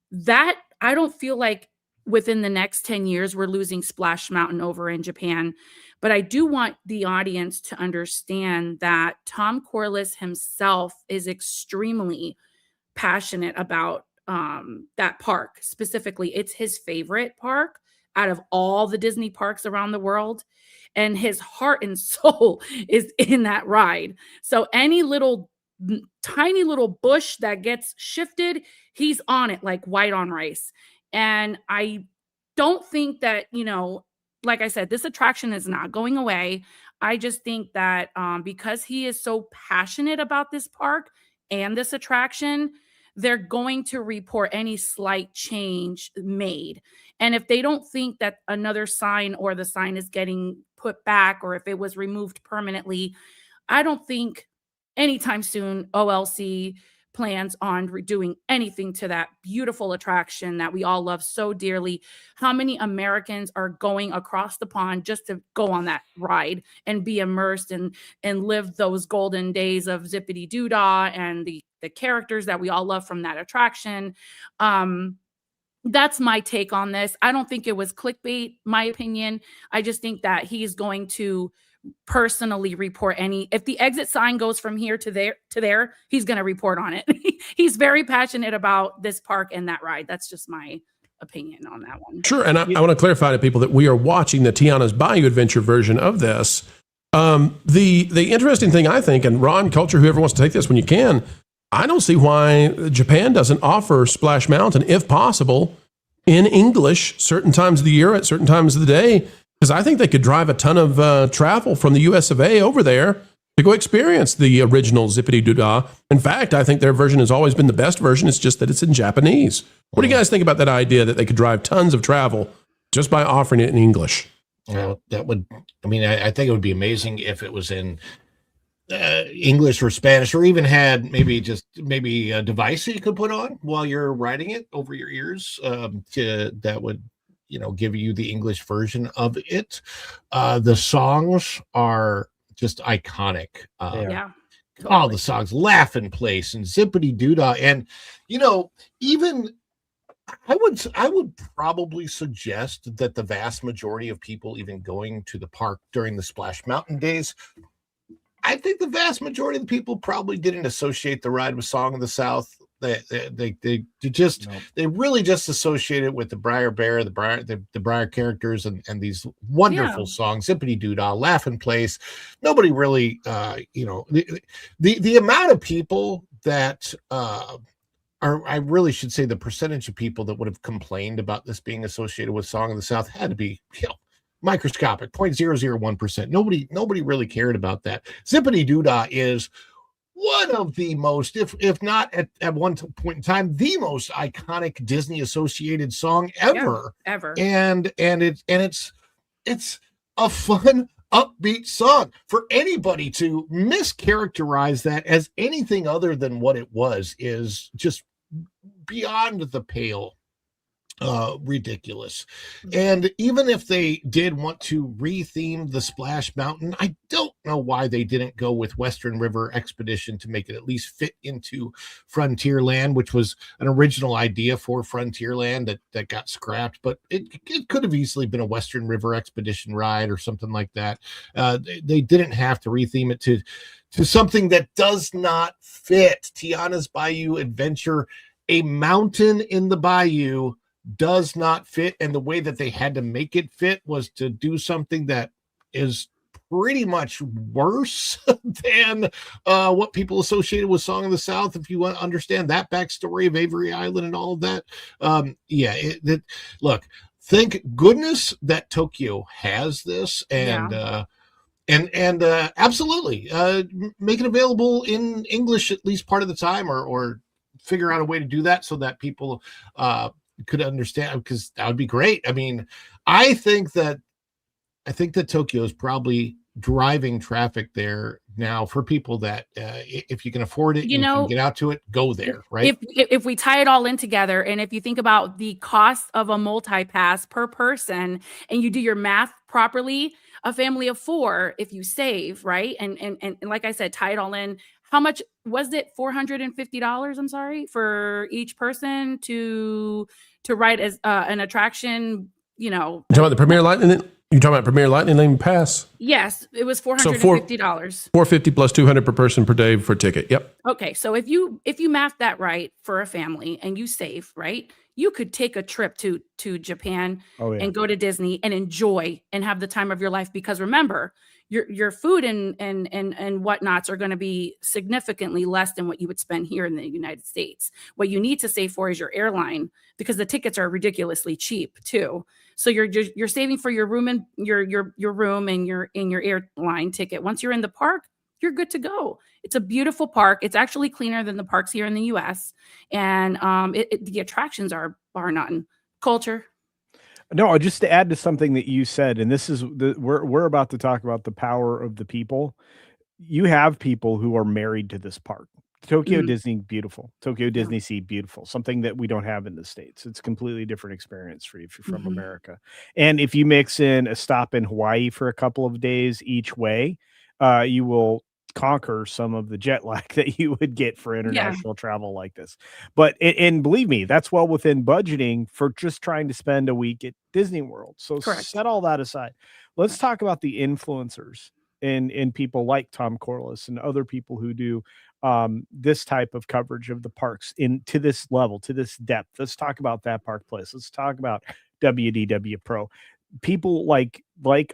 That I don't feel like within the next 10 years, we're losing Splash Mountain over in Japan. But I do want the audience to understand that Tom Corliss himself is extremely passionate about that park. Specifically, it's his favorite park out of all the Disney parks around the world. And his heart and soul is in that ride. So any little tiny little bush that gets shifted, he's on it like white on rice. And I don't think that, like I said, this attraction is not going away. I just think that because he is so passionate about this park and this attraction, they're going to report any slight change made. And if they don't think that another sign or the sign is getting put back, or if it was removed permanently, I don't think anytime soon OLC plans on doing anything to that beautiful attraction that we all love so dearly. How many Americans are going across the pond just to go on that ride and be immersed and live those golden days of Zip-a-dee-doo-dah and the characters that we all love from that attraction? That's my take on this. I don't think it was clickbait, my opinion. I just think that he's going to personally report if the exit sign goes from here to there, he's going to report on it. He's very passionate about this park and that ride. That's just my opinion on that one. Sure. And I want to clarify to people that we are watching the Tiana's Bayou Adventure version of this. The interesting thing, I think, and Ron, Culture, whoever wants to take this when you can, I don't see why Japan doesn't offer Splash Mountain, if possible, in English certain times of the year at certain times of the day, because I think they could drive a ton of travel from the US of A over there to go experience the original Zip-a-dee-doo-dah. In fact, I think their version has always been the best version. It's just that it's in Japanese. What do you guys think about that idea that they could drive tons of travel just by offering it in English? Well, that would, I think it would be amazing if it was in English or Spanish, or even had maybe a device that you could put on while you're riding it over your ears, that would give you the English version of it. The songs are just iconic. Yeah, all the songs, Laugh-In Place and Zip-a-dee-doo-dah, and even I would probably suggest that the vast majority of people even going to the park during the Splash Mountain days, I think the vast majority of the people probably didn't associate the ride with Song of the South. They really just associate it with the Briar Bear, the Briar characters, and these wonderful songs, Zip-a-dee-doo-dah, Laugh-In Place. Nobody really, the amount of people that I really should say the percentage of people that would have complained about this being associated with Song of the South had to be, microscopic, 0.001%. Nobody really cared about that. Zip-a-dee-doo-dah is one of the most, if not at one point in time, the most iconic Disney associated song ever. Yeah, ever. And it's a fun, upbeat song. For anybody to mischaracterize that as anything other than what it was is just beyond the pale. Ridiculous. And even if they did want to retheme the Splash Mountain, I don't know why they didn't go with Western River Expedition to make it at least fit into Frontierland, which was an original idea for Frontierland that got scrapped, but it could have easily been a Western River Expedition ride or something like that. They didn't have to retheme it to something that does not fit. Tiana's Bayou Adventure, a mountain in the bayou does not fit. And the way that they had to make it fit was to do something that is pretty much worse than what people associated with Song of the South. If you want to understand that backstory of Avery Island and all of that. Look, thank goodness that Tokyo has this, and absolutely make it available in English at least part of the time, or figure out a way to do that so that people could understand, because that would be great. I mean, I think that Tokyo is probably driving traffic there now for people that if you can afford it, you can get out to it, go there, right? If we tie it all in together, and if you think about the cost of a multi-pass per person, and you do your math properly, a family of 4, if you save, right? And like I said, tie it all in. How much was it? $450, I'm sorry, for each person to ride as an attraction, You're talking about the Premier Lightning? You're talking about Premier Lightning Lane Pass? Yes, it was $450. $450 plus $200 per person per day for ticket. Yep. Okay, so if you math that right for a family and you save, right, you could take a trip to Japan and go to Disney and enjoy and have the time of your life, because remember, your food and whatnots are going to be significantly less than what you would spend here in the United States. What you need to save for is your airline, because the tickets are ridiculously cheap too. So you're saving for your room and your room and your airline ticket. Once you're in the park, you're good to go. It's a beautiful park. It's actually cleaner than the parks here in the U.S. And the attractions are bar none. Culture. No, just to add to something that you said, and this is we're about to talk about the power of the people. You have people who are married to this park. Tokyo Disney, beautiful. Tokyo Disney Sea, beautiful. Something that we don't have in the States. It's a completely different experience for you if you're from America. And if you mix in a stop in Hawaii for a couple of days each way, you will conquer some of the jet lag that you would get for international travel like this. But and believe me, that's well within budgeting for just trying to spend a week at Disney World. So set all that aside. Let's talk about the influencers and people like Tom Corliss and other people who do this type of coverage of the parks to this level, to this depth. Let's talk about That Park Place. Let's talk about WDW Pro. People like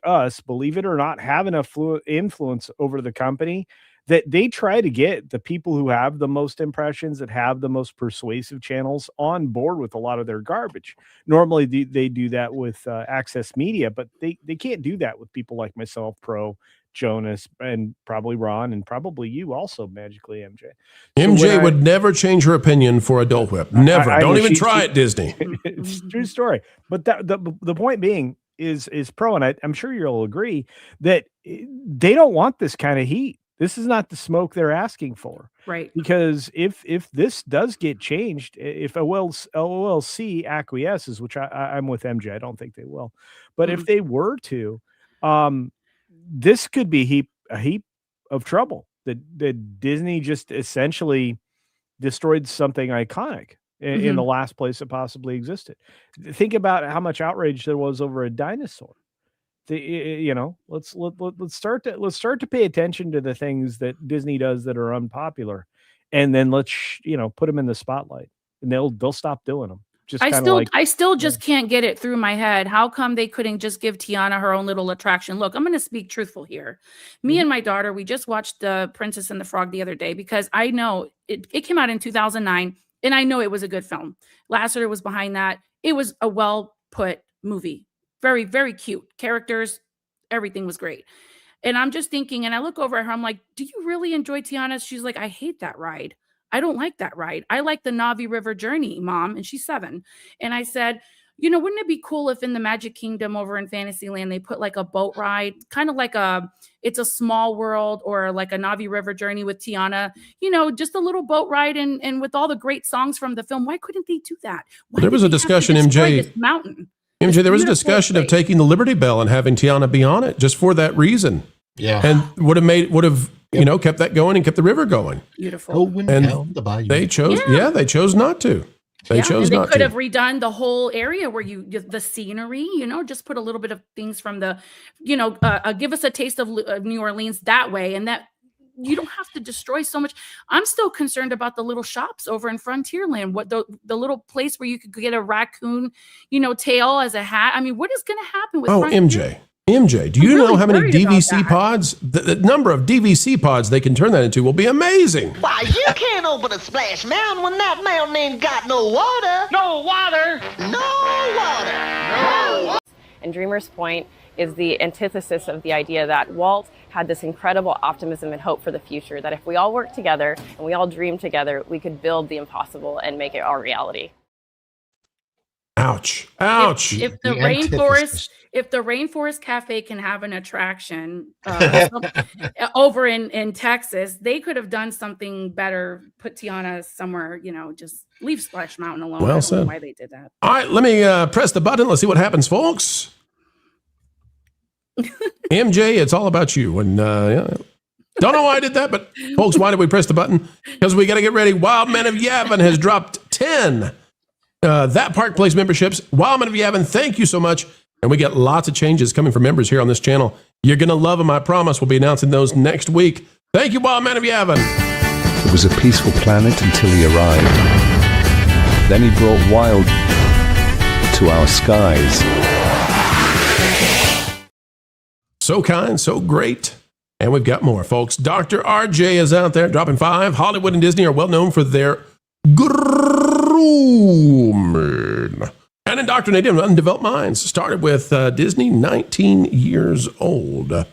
us, believe it or not, have enough influence over the company that they try to get the people who have the most impressions, that have the most persuasive channels on board with a lot of their garbage. Normally they do that with Access Media, but they can't do that with people like myself, Pro, Jonas, and probably Ron, and probably you also, MagicalyMJ. MJ would never change her opinion for Adult Whip. Never. Don't even try it, Disney. It's a true story. But the point being is Pro, and I'm sure you'll agree that they don't want this kind of heat. This is not the smoke they're asking for. Right. Because if this does get changed, if OLC acquiesces, which I'm with MJ, I don't think they will. But if they were to, this could be a heap of trouble. That Disney just essentially destroyed something iconic in the last place it possibly existed. Think about how much outrage there was over a dinosaur. Let's start to pay attention to the things that Disney does that are unpopular, and then let's put them in the spotlight, and they'll stop doing them. I still just can't get it through my head. How come they couldn't just give Tiana her own little attraction? Look, I'm going to speak truthful here. Me and my daughter, we just watched The Princess and the Frog the other day, because I know it came out in 2009, and I know it was a good film. Lasseter was behind that. It was a well put movie. Very, very cute characters. Everything was great. And I'm just thinking, and I look over at her, I'm like, do you really enjoy Tiana? She's like, I hate that ride. I don't like that ride. I like the Navi River Journey, Mom. And she's 7. And I said, wouldn't it be cool if in the Magic Kingdom over in Fantasyland, they put like a boat ride, kind of like It's a Small World, or like a Navi River Journey with Tiana, just a little boat ride, and with all the great songs from the film. Why couldn't they do that? There was a discussion, MJ. MJ, there was a discussion of taking the Liberty Bell and having Tiana be on it just for that reason. Yeah. And would have kept that going and kept the river going. Beautiful. And they chose, they chose not to. They could have redone the whole area where the scenery, just put a little bit of things from the, give us a taste of New Orleans that way. And that you don't have to destroy so much. I'm still concerned about the little shops over in Frontierland. What the little place where you could get a raccoon, tail as a hat. I mean, what is going to happen with Frontier? MJ, do you know how many worried about DVC that. pods? The number of DVC pods they can turn that into will be amazing. Why, you can't open a Splash Mountain when that mountain ain't got no water. No water. No water. No water. And Dreamer's Point is the antithesis of the idea that Walt had this incredible optimism and hope for the future, that if we all work together and we all dream together, we could build the impossible and make it our reality. Ouch. Ouch. If the Rainforest Cafe can have an attraction over in Texas, they could have done something better. Put Tiana somewhere, just leave Splash Mountain alone. Well I don't know said. why they did that. All right, let me press the button. Let's see what happens, folks. MJ, it's all about you. And don't know why I did that, but folks, why did we press the button? Because we got to get ready. Wild Man of Yavin has dropped 10 That Park Place memberships. Wild Man of Yavin, thank you so much. And we get lots of changes coming from members here on this channel. You're going to love them, I promise. We'll be announcing those next week. Thank you, Wild Man of Yavin. It was a peaceful planet until he arrived. Then he brought wild to our skies. So kind, so great. And we've got more, folks. Dr. RJ is out there dropping 5. Hollywood and Disney are well known for their grooming and indoctrinating undeveloped minds. Started with Disney, 19 years old.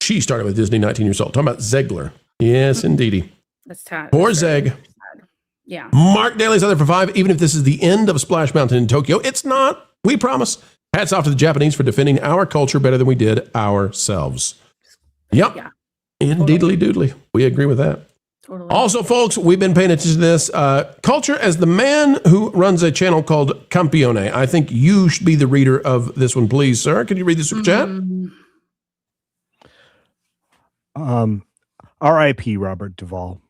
She started with Disney, 19 years old. Talking about Zegler. Yes, indeedy. That's sad. Poor Zeg. Yeah. Mark Daly's out there for 5. Even if this is the end of Splash Mountain in Tokyo, it's not. We promise. Hats off to the Japanese for defending our culture better than we did ourselves. Yep. Yeah. Indeedly doodly. We agree with that. Totally. Also, folks, we've been paying attention to this. Culture, as the man who runs a channel called Campione, I think you should be the reader of this one, please, sir. Can you read the super chat? R.I.P. Robert Duvall.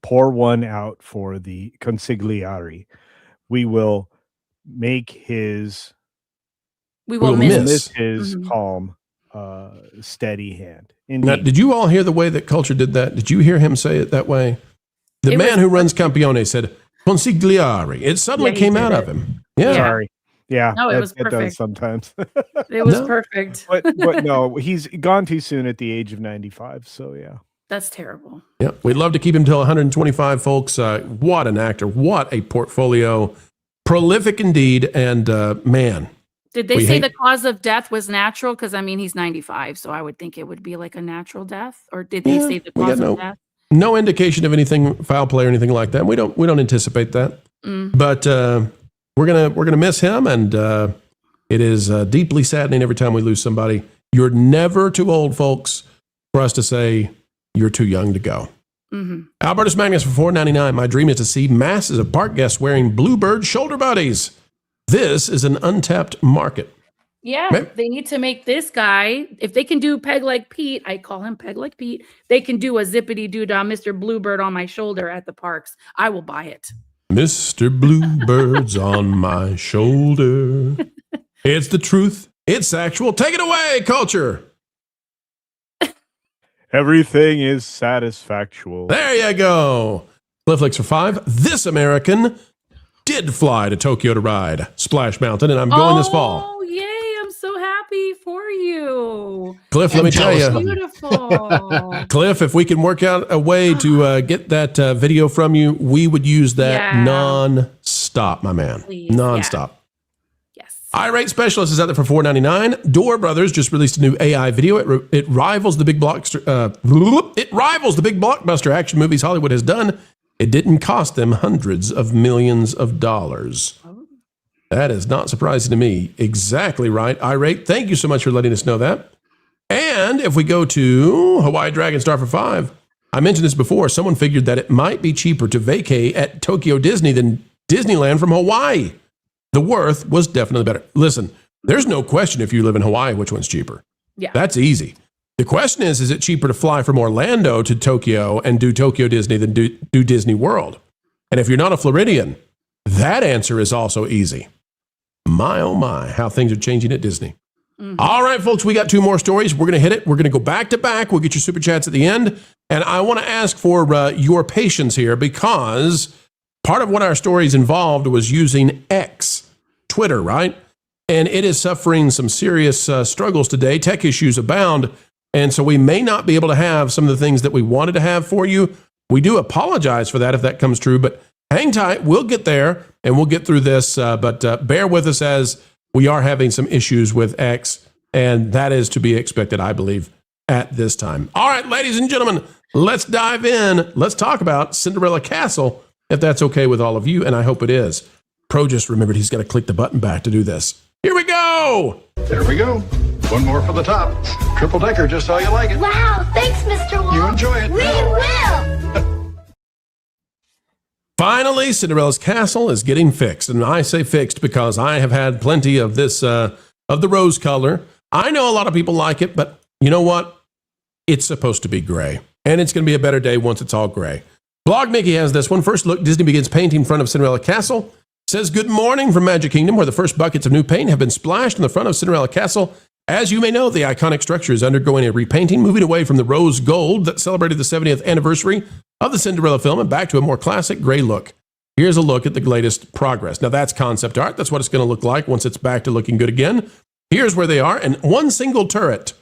Pour one out for the consigliere. We will make his... We will miss his calm, steady hand. Indeed. Now, did you all hear the way that Culture did that? Did you hear him say it that way? The man who runs Campione said, consigliere. It suddenly came out of him. Yeah. Sorry. Yeah. No, it was It perfect. does sometimes. It was perfect. but no, he's gone too soon at the age of 95. So, yeah. That's terrible. Yeah. We'd love to keep him till 125, folks. What an actor. What a portfolio. Prolific indeed. And man. Did they say the cause of death was natural? Because I mean, he's 95, so I would think it would be like a natural death. Or did they say the cause of death? No indication of anything foul play or anything like that. We don't anticipate that. But we're gonna miss him, and it is deeply saddening every time we lose somebody. You're never too old, folks, for us to say you're too young to go. Albertus Magnus for $4.99. My dream is to see masses of park guests wearing Bluebird shoulder buddies. This is an untapped market. Yeah, they need to make this guy, if they can do Peg Like Pete, I call him Peg Like Pete, they can do a Zip-a-dee-doo-dah Mr. Bluebird on my shoulder at the parks. I will buy it. Mr. Bluebird's on my shoulder. It's the truth. It's actual. Take it away, Culture. Everything is satisfactual. There you go. Clifflicks for 5. This American did fly to Tokyo to ride Splash Mountain, and I'm going this fall. Oh, yay. I'm so happy for you. Cliff, let me tell you. Beautiful. Cliff, if we can work out a way to get that video from you, we would use that non-stop, my man. Please, non-stop. Yes. iRate Specialist is out there for $4.99. Door Brothers just released a new AI video. It rivals the big blockbuster action movies Hollywood has done. It didn't cost them hundreds of millions of dollars. That is not surprising to me. Exactly right. iRate, thank you so much for letting us know that. And if we go to Hawaii Dragon Star for 5, I mentioned this before. Someone figured that it might be cheaper to vacay at Tokyo Disney than Disneyland from Hawaii. The worth was definitely better. Listen, there's no question if you live in Hawaii, which one's cheaper. Yeah. That's easy. The question is it cheaper to fly from Orlando to Tokyo and do Tokyo Disney than do Disney World? And if you're not a Floridian, that answer is also easy. My, oh my, how things are changing at Disney. All right, folks, we got 2 more stories. We're going to hit it. We're going to go back to back. We'll get your super chats at the end. And I want to ask for your patience here, because part of what our stories involved was using X, Twitter, right? And it is suffering some serious struggles today. Tech issues abound. And so we may not be able to have some of the things that we wanted to have for you. We do apologize for that if that comes true, but hang tight. We'll get there and we'll get through this. But bear with us as we are having some issues with X. And that is to be expected, I believe, at this time. All right, ladies and gentlemen, let's dive in. Let's talk about Cinderella Castle, if that's okay with all of you. And I hope it is. Pro just remembered he's got to click the button back to do this. Here we go. There we go. One more for the top. Triple decker, just how you like it. Wow, thanks, Mr. Walt. You enjoy it. We will. Finally, Cinderella's castle is getting fixed. And I say fixed because I have had plenty of this, of the rose color. I know a lot of people like it, but you know what? It's supposed to be gray. And it's going to be a better day once it's all gray. Blog Mickey has this one. First look, Disney begins painting in front of Cinderella Castle. Says good morning from Magic Kingdom, where the first buckets of new paint have been splashed in the front of Cinderella Castle. As you may know, the iconic structure is undergoing a repainting, moving away from the rose gold that celebrated the 70th anniversary of the Cinderella film and back to a more classic gray look. Here's a look at the latest progress. Now that's concept art. That's what it's going to look like once it's back to looking good again. Here's where they are. And one single turret,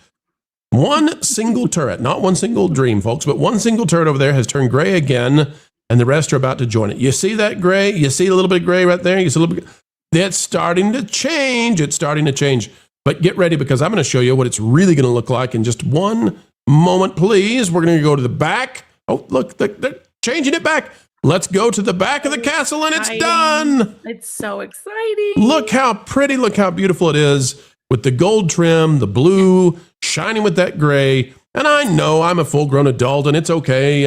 not one single dream, folks, but one single turret over there has turned gray again. And the rest are about to join it. You see that gray? You see a little bit of gray right there? You see a little bit. That's starting to change. It's starting to change. But get ready, because I'm going to show you what it's really going to look like in just one moment, please. We're going to go to the back. Oh, look, they're changing it back. Let's go to the back of the castle, and it's done. It's so exciting. Look how pretty, look how beautiful it is with the gold trim, the blue, shining with that gray. And I know I'm a full-grown adult, and it's okay,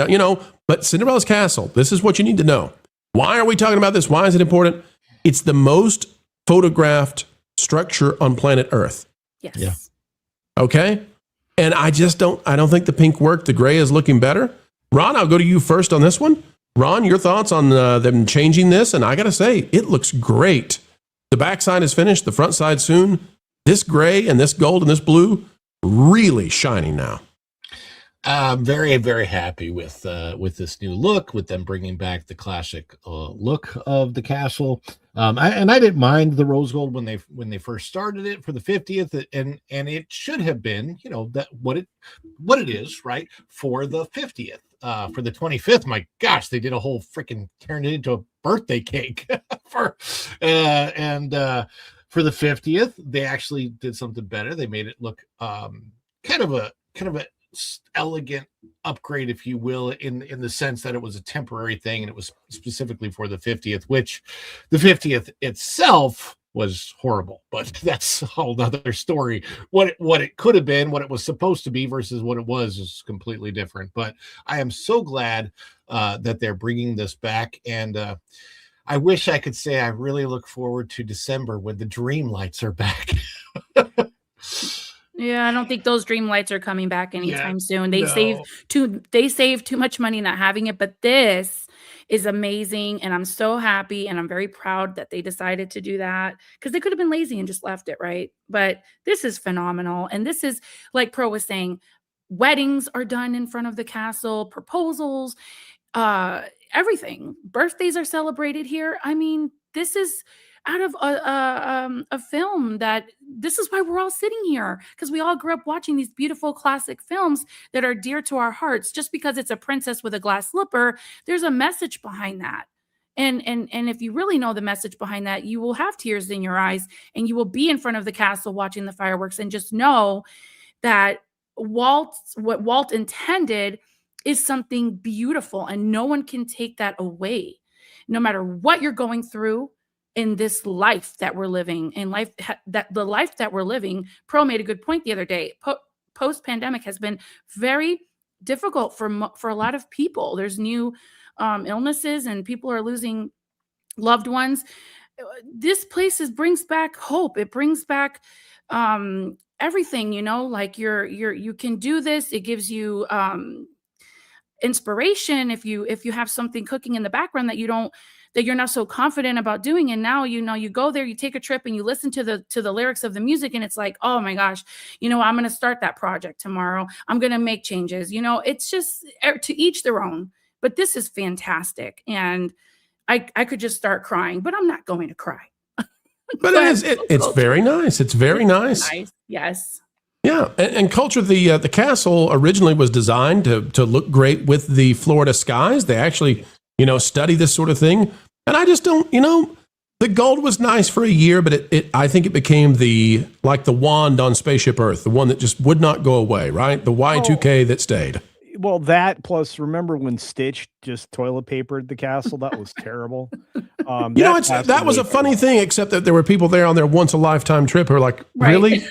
but Cinderella's Castle, this is what you need to know. Why are we talking about this? Why is it important? It's the most photographed structure on planet Earth. Yes. Yeah. Okay? And I don't think the pink worked. The gray is looking better. Ron, I'll go to you first on this one. Ron, your thoughts on them changing this? And I got to say, it looks great. The back side is finished, the front side soon. This gray and this gold and this blue, really shining now. I'm very, very happy with this new look, with them bringing back the classic look of the castle. I didn't mind the rose gold when they first started it for the 50th, and it should have been, that what it is, right, for the 50th. For the 25th, my gosh, they did a whole freaking turned it into a birthday cake for the 50th, they actually did something better. They made it look kind of a elegant upgrade, if you will, in the sense that it was a temporary thing and it was specifically for the 50th, which the 50th itself was horrible, but that's a whole other story. What it could have been, what it was supposed to be versus what it was is completely different. But I am so glad that they're bringing this back, and I wish I could say I really look forward to December when the dream lights are back. Yeah, I don't think those dream lights are coming back anytime soon. They save too much money not having it, but this is amazing, and I'm so happy, and I'm very proud that they decided to do that, because they could have been lazy and just left it, right? But this is phenomenal, and this is, like Pro was saying, weddings are done in front of the castle, proposals, everything. Birthdays are celebrated here. I mean, this is out of a film that this is why we're all sitting here, because we all grew up watching these beautiful classic films that are dear to our hearts. Just because it's a princess with a glass slipper, there's a message behind that. And if you really know the message behind that, you will have tears in your eyes, and you will be in front of the castle watching the fireworks, and just know that what Walt intended is something beautiful, and no one can take that away. No matter what you're going through in this life that we're living, the life that we're living. Pro made a good point the other day. Post-pandemic has been very difficult for a lot of people. There's new illnesses, and people are losing loved ones. This place brings back hope. It brings back everything, like you can do this. It gives you inspiration if you have something cooking in the background that you're not so confident about doing. And now, you go there, you take a trip and you listen to the lyrics of the music, and it's like, oh my gosh, I'm going to start that project tomorrow. I'm going to make changes. It's just to each their own, but this is fantastic. And I could just start crying, but I'm not going to cry. But it's very nice. It's very nice. Yes. Yeah, and culture. The castle originally was designed to look great with the Florida skies. They actually, study this sort of thing. And I just don't, the gold was nice for a year, but I think it became the wand on Spaceship Earth, the one that just would not go away, right? The Y2K that stayed. Well, that plus, remember when Stitch just toilet papered the castle? That was terrible. That was a funny thing, except that there were people there on their once a lifetime trip who are like, really?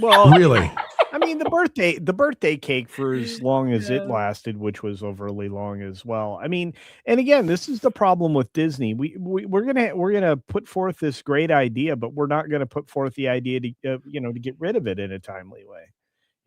Well, really? I mean, the birthday cake for as long as it lasted, which was overly long as well. I mean, and again, this is the problem with Disney. We're gonna put forth this great idea, but we're not gonna put forth the idea to get rid of it in a timely way.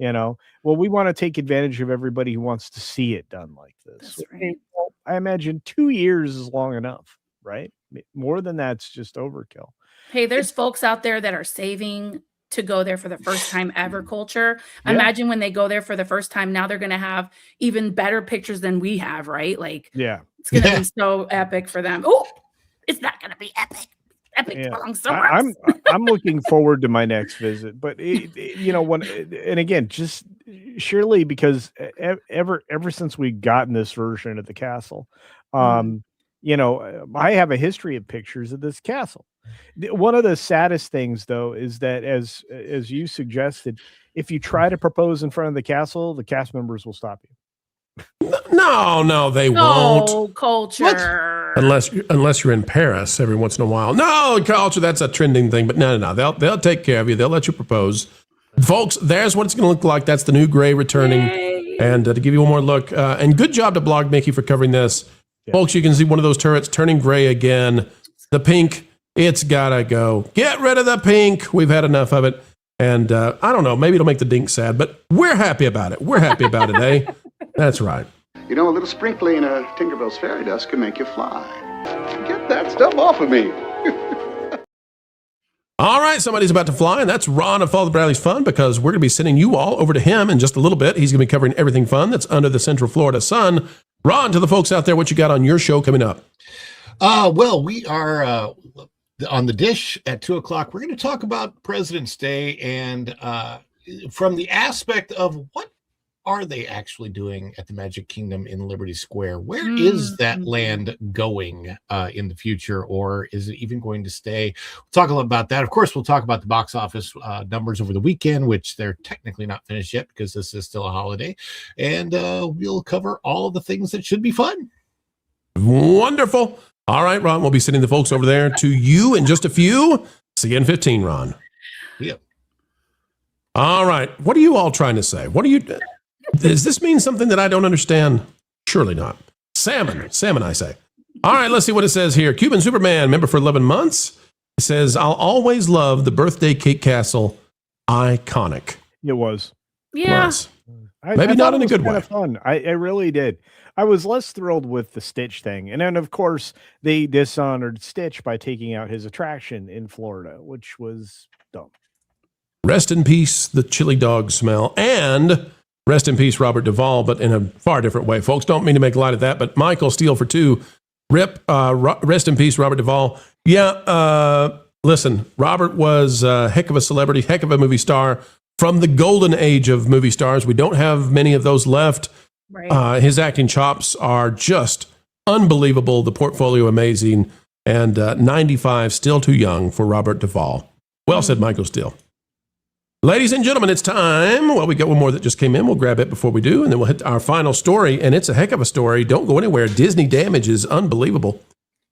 Well, we want to take advantage of everybody who wants to see it done like this. That's right. Well, I imagine 2 years is long enough, right? More than that's just overkill. Hey, there's folks out there that are saving to go there for the first time ever, culture. Yeah. Imagine when they go there for the first time, now they're going to have even better pictures than we have, right? Like, yeah, it's going to be so epic for them. Oh, it's not going to be epic. Yeah. Belongs somewhere else. I'm looking forward to my next visit, but and again, just surely because ever since we gotten this version of the castle, I have a history of pictures of this castle. One of the saddest things, though, is that as you suggested, if you try to propose in front of the castle, the cast members will stop you. No, they won't. Culture. What? Unless you're in Paris every once in a while. No, culture, that's a trending thing. But no. They'll take care of you. They'll let you propose. Folks, there's what it's going to look like. That's the new gray returning. Yay. And to give you one more look, and good job to Blog Mickey for covering this. Yeah. Folks, you can see one of those turrets turning gray again. The pink, it's got to go. Get rid of the pink. We've had enough of it. And I don't know, maybe it'll make the dink sad, but we're happy about it. We're happy about it, eh? That's right. A little sprinkling of Tinkerbell's fairy dust can make you fly. Get that stuff off of me. All right, somebody's about to fly, and that's Ron of Father Bradley's Fun, because we're going to be sending you all over to him in just a little bit. He's going to be covering everything fun that's under the Central Florida sun. Ron, to the folks out there, what you got on your show coming up? Well, we are on the dish at 2:00. We're going to talk about President's Day, and from the aspect of what are they actually doing at the Magic Kingdom in Liberty Square? Where is that land going in the future, or is it even going to stay? We'll talk a lot about that. Of course, we'll talk about the box office numbers over the weekend, which they're technically not finished yet because this is still a holiday. And we'll cover all of the things that should be fun. Wonderful. All right, Ron, we'll be sending the folks over there to you in just a few. See you in 15, Ron. Yep. All right. What are you all trying to say? Does this mean something that I don't understand? Surely not. Salmon, I say. All right, let's see what it says here. Cuban Superman, member for 11 months. It says, I'll always love the birthday cake castle. Iconic. It was. Yeah. Was. Maybe not in a good way. Fun. I really did. I was less thrilled with the Stitch thing. And then, of course, they dishonored Stitch by taking out his attraction in Florida, which was dumb. Rest in peace, the chili dog smell. And rest in peace, Robert Duvall, but in a far different way. Folks, don't mean to make light of that, but Michael Steele for 2. Rip, rest in peace, Robert Duvall. Yeah, listen, Robert was a heck of a celebrity, heck of a movie star from the golden age of movie stars. We don't have many of those left. Right. His acting chops are just unbelievable. The portfolio amazing. And 95, still too young for Robert Duvall. Well said, Michael Steele. Ladies and gentlemen, it's time. Well, we got one more that just came in. We'll grab it before we do, and then we'll hit our final story. And it's a heck of a story. Don't go anywhere. Disney damage is unbelievable.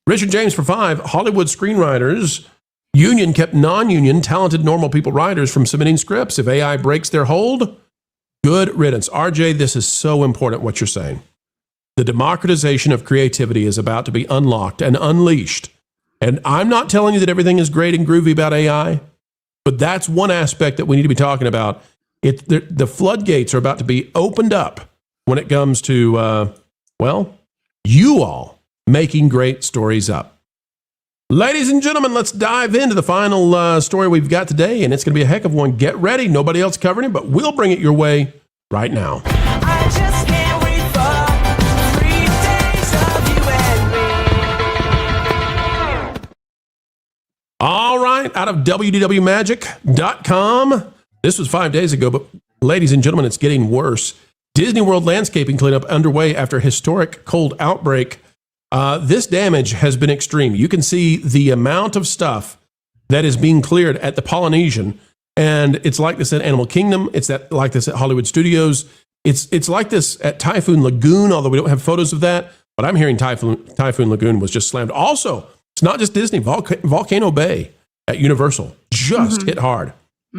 Richard James for 5. Hollywood screenwriters union kept non-union, talented, normal people writers from submitting scripts. If AI breaks their hold, good riddance. RJ, this is so important what you're saying. The democratization of creativity is about to be unlocked and unleashed. And I'm not telling you that everything is great and groovy about AI, but that's one aspect that we need to be talking about. The floodgates are about to be opened up when it comes to, you all making great stories up. Ladies and gentlemen, let's dive into the final story we've got today, and it's going to be a heck of one. Get ready. Nobody else covering it, but we'll bring it your way right now. I just can't wait for 3 days of you and me. All right, out of WDWmagic.com. This was 5 days ago, but ladies and gentlemen, it's getting worse. Disney World landscaping cleanup underway after historic cold outbreak. This damage has been extreme. You can see the amount of stuff that is being cleared at the Polynesian, and it's like this at Animal Kingdom. It's like this at Hollywood Studios. It's like this at Typhoon Lagoon, although we don't have photos of that. But I'm hearing Typhoon Lagoon was just slammed. Also, it's not just Disney. Volcano Bay at Universal just hit hard.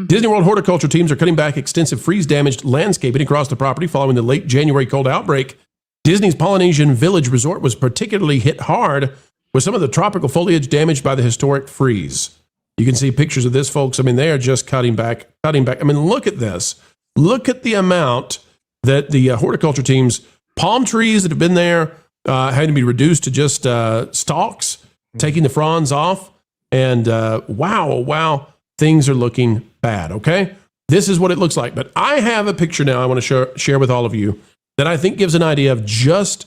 Disney World horticulture teams are cutting back extensive freeze-damaged landscaping across the property following the late January cold outbreak. Disney's Polynesian Village Resort was particularly hit hard with some of the tropical foliage damaged by the historic freeze. You can see pictures of this, folks. I mean, they are just cutting back. I mean, look at this. Look at the amount that the horticulture teams, palm trees that have been there, had to be reduced to just stalks, taking the fronds off. And wow, things are looking bad, okay? This is what it looks like. But I have a picture now I want to share with all of you that I think gives an idea of just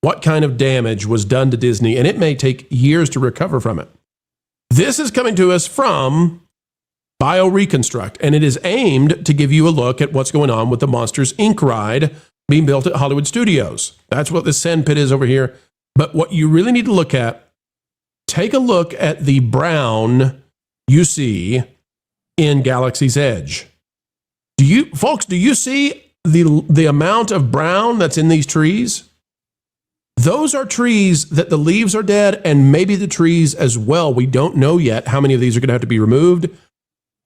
what kind of damage was done to Disney, and it may take years to recover from it. This is coming to us from BioReconstruct, and it is aimed to give you a look at what's going on with the Monsters, Inc. ride being built at Hollywood Studios. That's what this sand pit is over here. But what you really need to look at, take a look at the brown you see in Galaxy's Edge. Do you see the amount of brown that's in these trees? Those are trees that the leaves are dead, and maybe the trees as well. We don't know yet how many of these are going to have to be removed.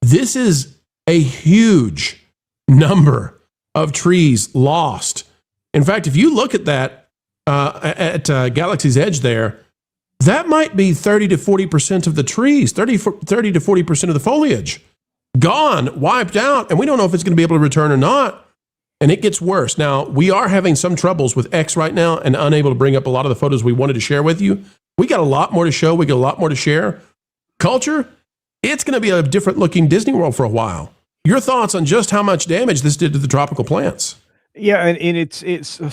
This is a huge number of trees lost. In fact, if you look at that at Galaxy's Edge there, that might be 30 to 40% of the trees, 30 to 40% of the foliage gone, wiped out, and we don't know if it's going to be able to return or not. And it gets worse. Now, we are having some troubles with X right now and unable to bring up a lot of the photos we wanted to share with you. We got a lot more to show. We got a lot more to share. Culture, it's going to be a different looking Disney World for a while. Your thoughts on just how much damage this did to the tropical plants? Yeah, and it's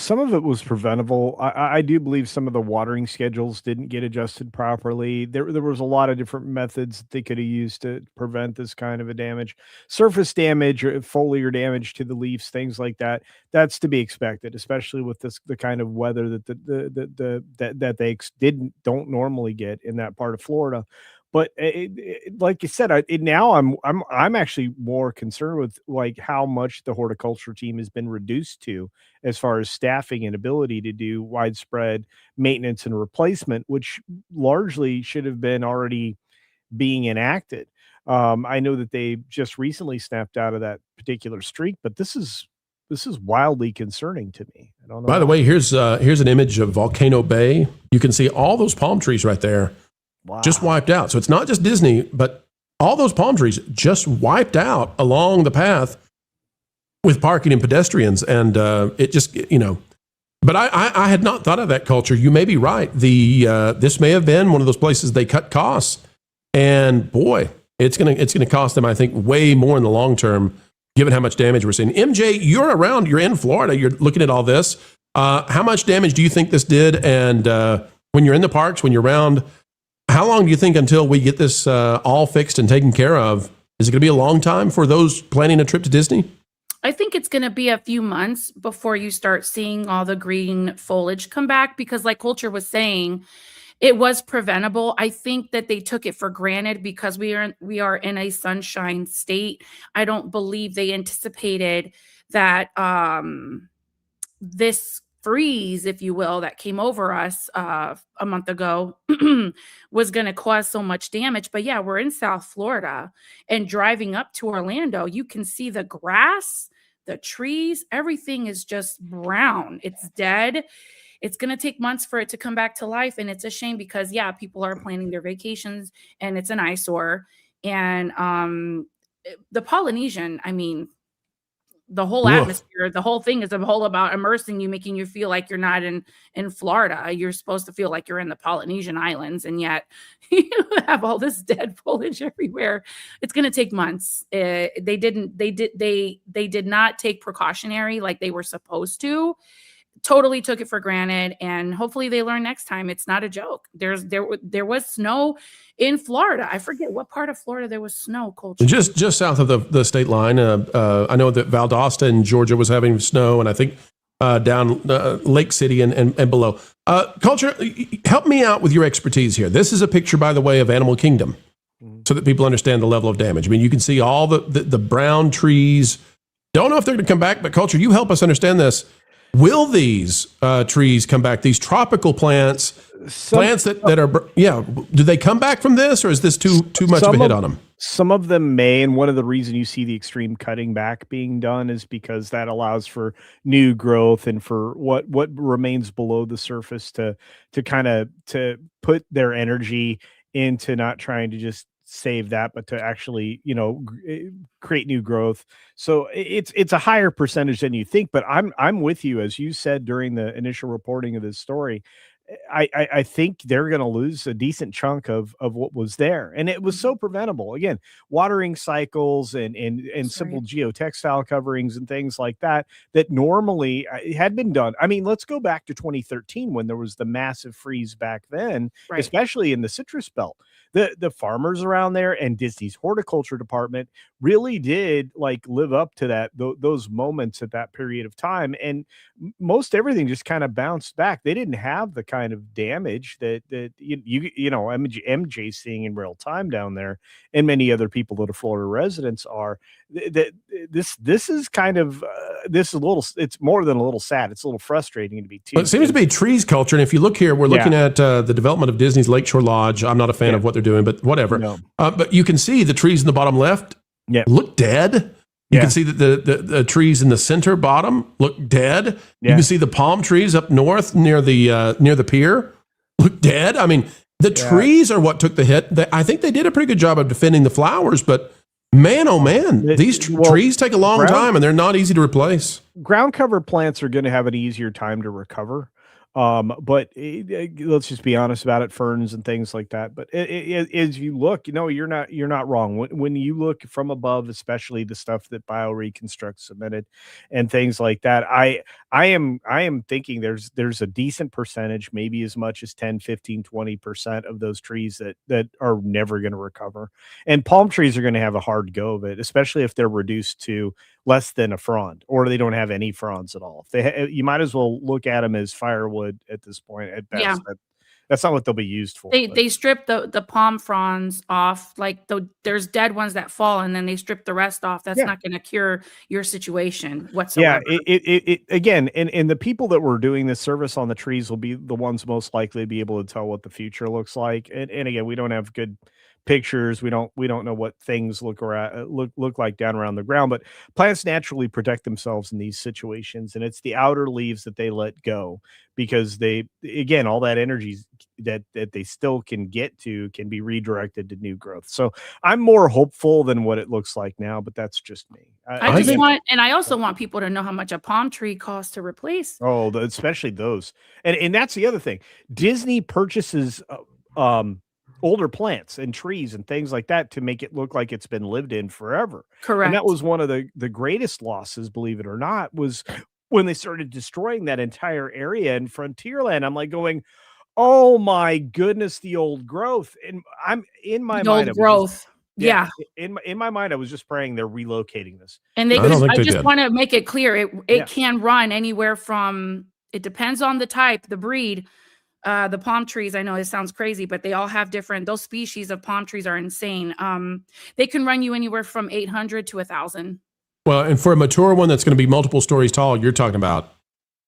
some of it was preventable. I do believe some of the watering schedules didn't get adjusted properly. There was a lot of different methods that they could have used to prevent this kind of a damage. Surface damage or foliar damage to the leaves, things like that. That's to be expected, especially with the kind of weather that they don't normally get in that part of Florida. But like you said, now I'm actually more concerned with like how much the horticulture team has been reduced to as far as staffing and ability to do widespread maintenance and replacement, which largely should have been already being enacted. I know that they just recently snapped out of that particular streak, but this is wildly concerning to me. I don't know. By the way, here's an image of Volcano Bay. You can see all those palm trees right there. Wow. Just wiped out. So it's not just Disney, but all those palm trees just wiped out along the path with parking and pedestrians. And it just, but I had not thought of that, Culture. You may be right. This may have been one of those places they cut costs. And boy, it's gonna cost them, I think, way more in the long term, given how much damage we're seeing. MJ, you're around, you're in Florida, you're looking at all this. How much damage do you think this did? And when you're in the parks, when you're around, how long do you think until we get this all fixed and taken care of? Is it going to be a long time for those planning a trip to Disney? I think it's going to be a few months before you start seeing all the green foliage come back, because like Culture was saying, it was preventable. I think that they took it for granted because we are in a sunshine state. I don't believe they anticipated that this freeze, if you will, that came over us a month ago was going to cause so much damage. But yeah, we're in South Florida, and driving up to Orlando, you can see the grass, the trees, everything is just brown. It's dead. It's going to take months for it to come back to life. And it's a shame because, yeah, people are planning their vacations and it's an eyesore. And the Polynesian, I mean, the whole Woof. atmosphere, the whole thing is a whole about immersing you, making you feel like you're not in Florida. You're supposed to feel like you're in the Polynesian islands, and yet you have all this dead foliage everywhere. It's going to take months. They did not take precautionary like they were supposed to. Totally took it for granted, and hopefully they learn next time. It's not a joke. There was snow in Florida. I forget what part of Florida there was snow. Culture Just south of the state line. I know that Valdosta in Georgia was having snow, and I think down Lake City and below. Culture, help me out with your expertise here. This is a picture, by the way, of Animal Kingdom, so that people understand the level of damage. I mean, you can see all the brown trees. Don't know if they're going to come back, but Culture, you help us understand this. Will these trees come back? These tropical plants, plants that are, do they come back from this, or is this too much of a hit on them? Some of them may, and one of the reasons you see the extreme cutting back being done is because that allows for new growth and for what remains below the surface to put their energy into not trying to just save that, but to actually, create new growth. So it's a higher percentage than you think, but I'm with you. As you said during the initial reporting of this story, I think they're going to lose a decent chunk of what was there. And it was so preventable. Again, watering cycles and simple geotextile coverings and things like that normally had been done. I mean, let's go back to 2013 when there was the massive freeze back then, especially in the citrus belt. The farmers around there and Disney's horticulture department really did live up to that, those moments at that period of time. And most everything just kind of bounced back. They didn't have the kind of damage that MJ seeing in real time down there, and many other people that are Florida residents are. This is kind of this is a little. It's more than a little sad. It's a little frustrating to be too. Well, it seems to be trees culture, and if you look here, we're looking at the development of Disney's Lakeshore Lodge. I'm not a fan of what they're doing, but whatever. No. But you can see the trees in the bottom left look dead. You can see that the trees in the center bottom look dead. You can see the palm trees up north near the pier look dead. I mean, the trees are what took the hit. I think they did a pretty good job of defending the flowers, but man, oh man, these trees take a long time, and they're not easy to replace. Ground cover plants are going to have an easier time to recover. But let's just be honest about it, ferns and things like that. But as you look, you're not wrong. When you look from above, especially the stuff that BioReconstruct submitted and things like that, I am thinking there's a decent percentage, maybe as much as 10, 15, 20% of those trees that are never going to recover. And palm trees are going to have a hard go of it, especially if they're reduced to less than a frond, or they don't have any fronds at all. You might as well look at them as firewood at this point at best. Yeah. That's not what they'll be used for. They strip the palm fronds off, there's dead ones that fall, and then they strip the rest off. That's not going to cure your situation whatsoever. Yeah, it again, and the people that were doing this service on the trees will be the ones most likely to be able to tell what the future looks like. And again, we don't have good pictures. We don't know what things look like down around the ground, but plants naturally protect themselves in these situations, and it's the outer leaves that they let go, because all that energy that they still can get to can be redirected to new growth. So I'm more hopeful than what it looks like now, but that's just me. I also want people to know how much a palm tree costs to replace. Oh, especially those. And that's the other thing. Disney purchases older plants and trees and things like that to make it look like it's been lived in forever. Correct. And that was one of the greatest losses, believe it or not, was when they started destroying that entire area in Frontierland. I'm like going, oh my goodness, the old growth. And I'm in my mind. Old growth. Yeah. In my mind, I was just praying they're relocating this. And I just want to make it clear. It can run anywhere from, it depends on the type, the breed. The palm trees, I know it sounds crazy, but they all have those species of palm trees are insane. They can run you anywhere from 800 to 1,000. Well, and for a mature one that's going to be multiple stories tall, you're talking about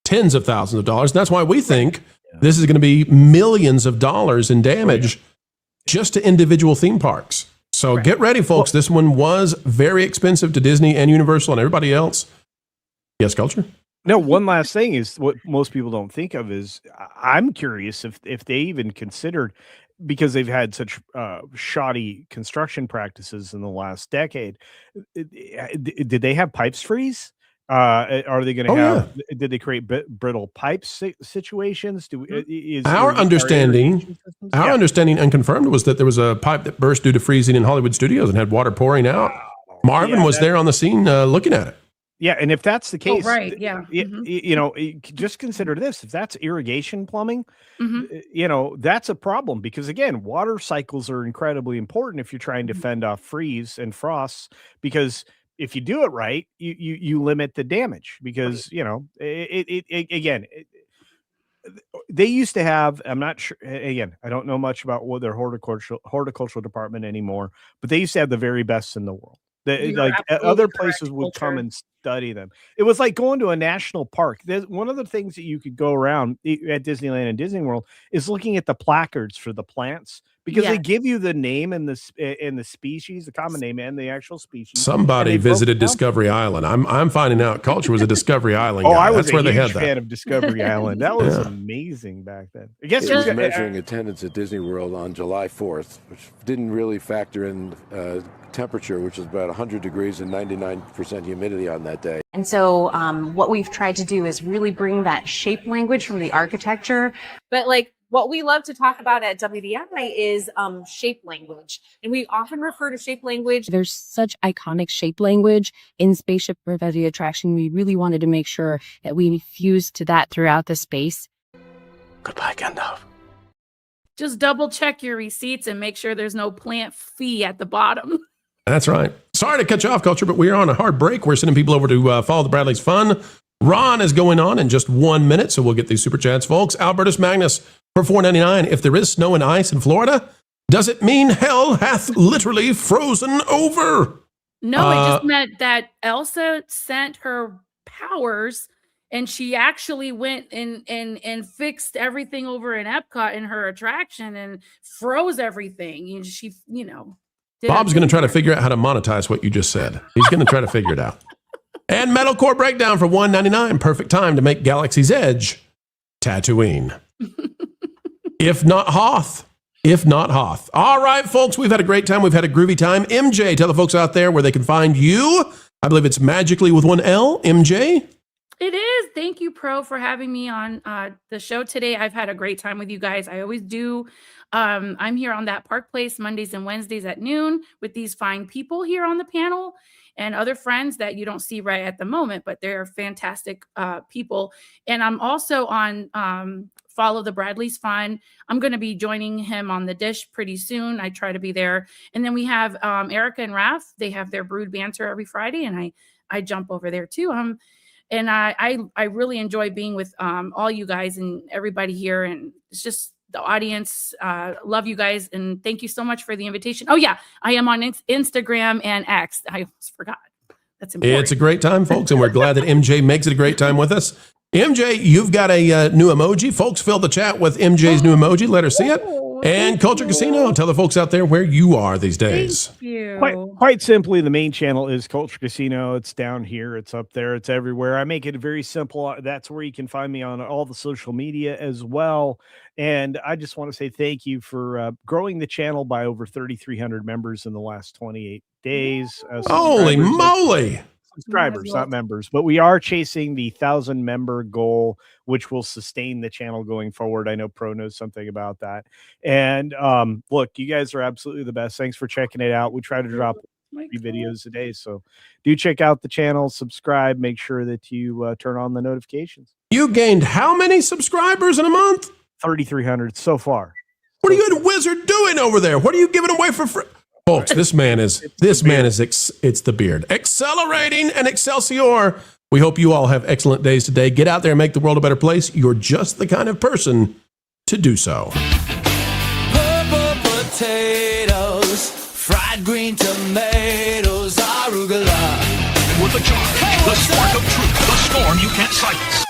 tens of thousands of dollars. And that's why we think this is going to be millions of dollars in damage just to individual theme parks. So get ready, folks. This one was very expensive to Disney and Universal and everybody else. Yes, Culture? No, one last thing is what most people don't think of is I'm curious if they even considered, because they've had such shoddy construction practices in the last decade, did they have pipes freeze? Are they going to Oh, have? Did they create brittle pipe situations? Our understanding unconfirmed was that there was a pipe that burst due to freezing in Hollywood studios and had water pouring out. Marvin was there on the scene looking at it. Yeah, and if that's the case, right, yeah. You know, just consider this: if that's irrigation plumbing, you know, that's a problem because again, water cycles are incredibly important if you're trying to fend off freeze and frosts. Because if you do it right, you limit the damage. Because you know, they used to have. I'm not sure. Again, I don't know much about what their horticultural department anymore, but they used to have the very best in the world. Like other places would come and study them. It was like going to a national park. There's one of the things that you could go around at Disneyland and Disney World is looking at the placards for the plants because they give you the name and the species, the common name and the actual species. Somebody visited Discovery Island. I'm finding out Culture was a Discovery Island guy. I was That's where they had huge fan of Discovery Island. That was amazing back then. I guess it was measuring attendance at Disney World on July 4th, which didn't really factor in temperature, which is about 100 degrees and 99% humidity on that day. And so what we've tried to do is really bring that shape language from the architecture. But like what we love to talk about at WDW is shape language. And we often refer to shape language. There's such iconic shape language in Spaceship Reverie Attraction. We really wanted to make sure that we fused to that throughout the space. Goodbye, Gandalf. Just double check your receipts and make sure there's no plant fee at the bottom. That's right. Sorry to cut you off, Culture, but we are on a hard break. We're sending people over to follow the Bradley's Fun. Ron is going on in just 1 minute, so we'll get these super chats, folks. Albertus Magnus for $4.99. If there is snow and ice in Florida, does it mean hell hath literally frozen over? No, it just meant that Elsa sent her powers and she actually went and fixed everything over in Epcot in her attraction and froze everything. And she, you know. Bob's going to try to figure out how to monetize what you just said. He's going to try to figure it out. And Metalcore Breakdown for $1.99. Perfect time to make Galaxy's Edge Tatooine. If not Hoth. If not Hoth. All right, folks, we've had a great time. We've had a groovy time. MJ, tell the folks out there where they can find you. I believe it's Magically with one L. MJ? It is. Thank you, Pro, for having me on the show today. I've had a great time with you guys. I always do. I'm here on That Park Place Mondays and Wednesdays at noon with these fine people here on the panel and other friends that you don't see right at the moment, but they're fantastic people. And I'm also on Follow the Bradley's Fun. I'm going to be joining him on the dish pretty soon. I try to be there. And then we have Erica and Raph. They have their Brood Banter every Friday, and I jump over there too. And I really enjoy being with all you guys and everybody here. And it's just the audience. Love you guys. And thank you so much for the invitation. Oh, yeah. I am on Instagram and X. I almost forgot. That's important. It's a great time, folks. And we're glad that MJ makes it a great time with us. MJ, you've got a new emoji. Folks, fill the chat with MJ's new emoji. Let her see it. And Culture Casino, tell the folks out there where you are these days. Thank you. Quite simply, the main channel is Culture Casino. It's down here. It's up there. It's everywhere. I make it very simple. That's where you can find me on all the social media as well. And I just want to say thank you for growing the channel by over 3,300 members in the last 28 days. Holy moly! Subscribers, not members, but we are chasing the 1,000 member goal, which will sustain the channel going forward. I know Pro knows something about that. And look, you guys are absolutely the best. Thanks for checking it out. We try to drop 3 videos a day, so do check out the channel, subscribe, make sure that you turn on the notifications. You gained how many subscribers in a month? 3,300 so far. What are you and Wizard doing over there? What are you giving away for free? Folks, this man is it's the beard. Accelerating and Excelsior. We hope you all have excellent days today. Get out there and make the world a better place. You're just the kind of person to do so. Purple potatoes, fried green tomatoes, arugula. With the charge, the spark of truth, the storm you can't silence.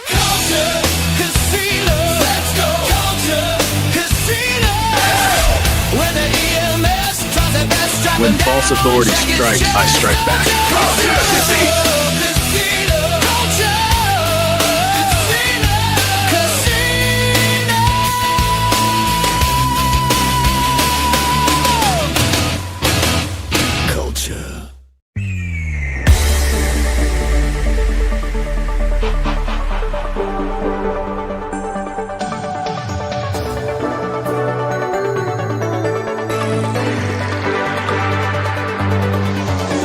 Culture Casino. Let's go. Culture Casino. When the EMS tries their best, When false authority strikes, I strike back. Culture Casino.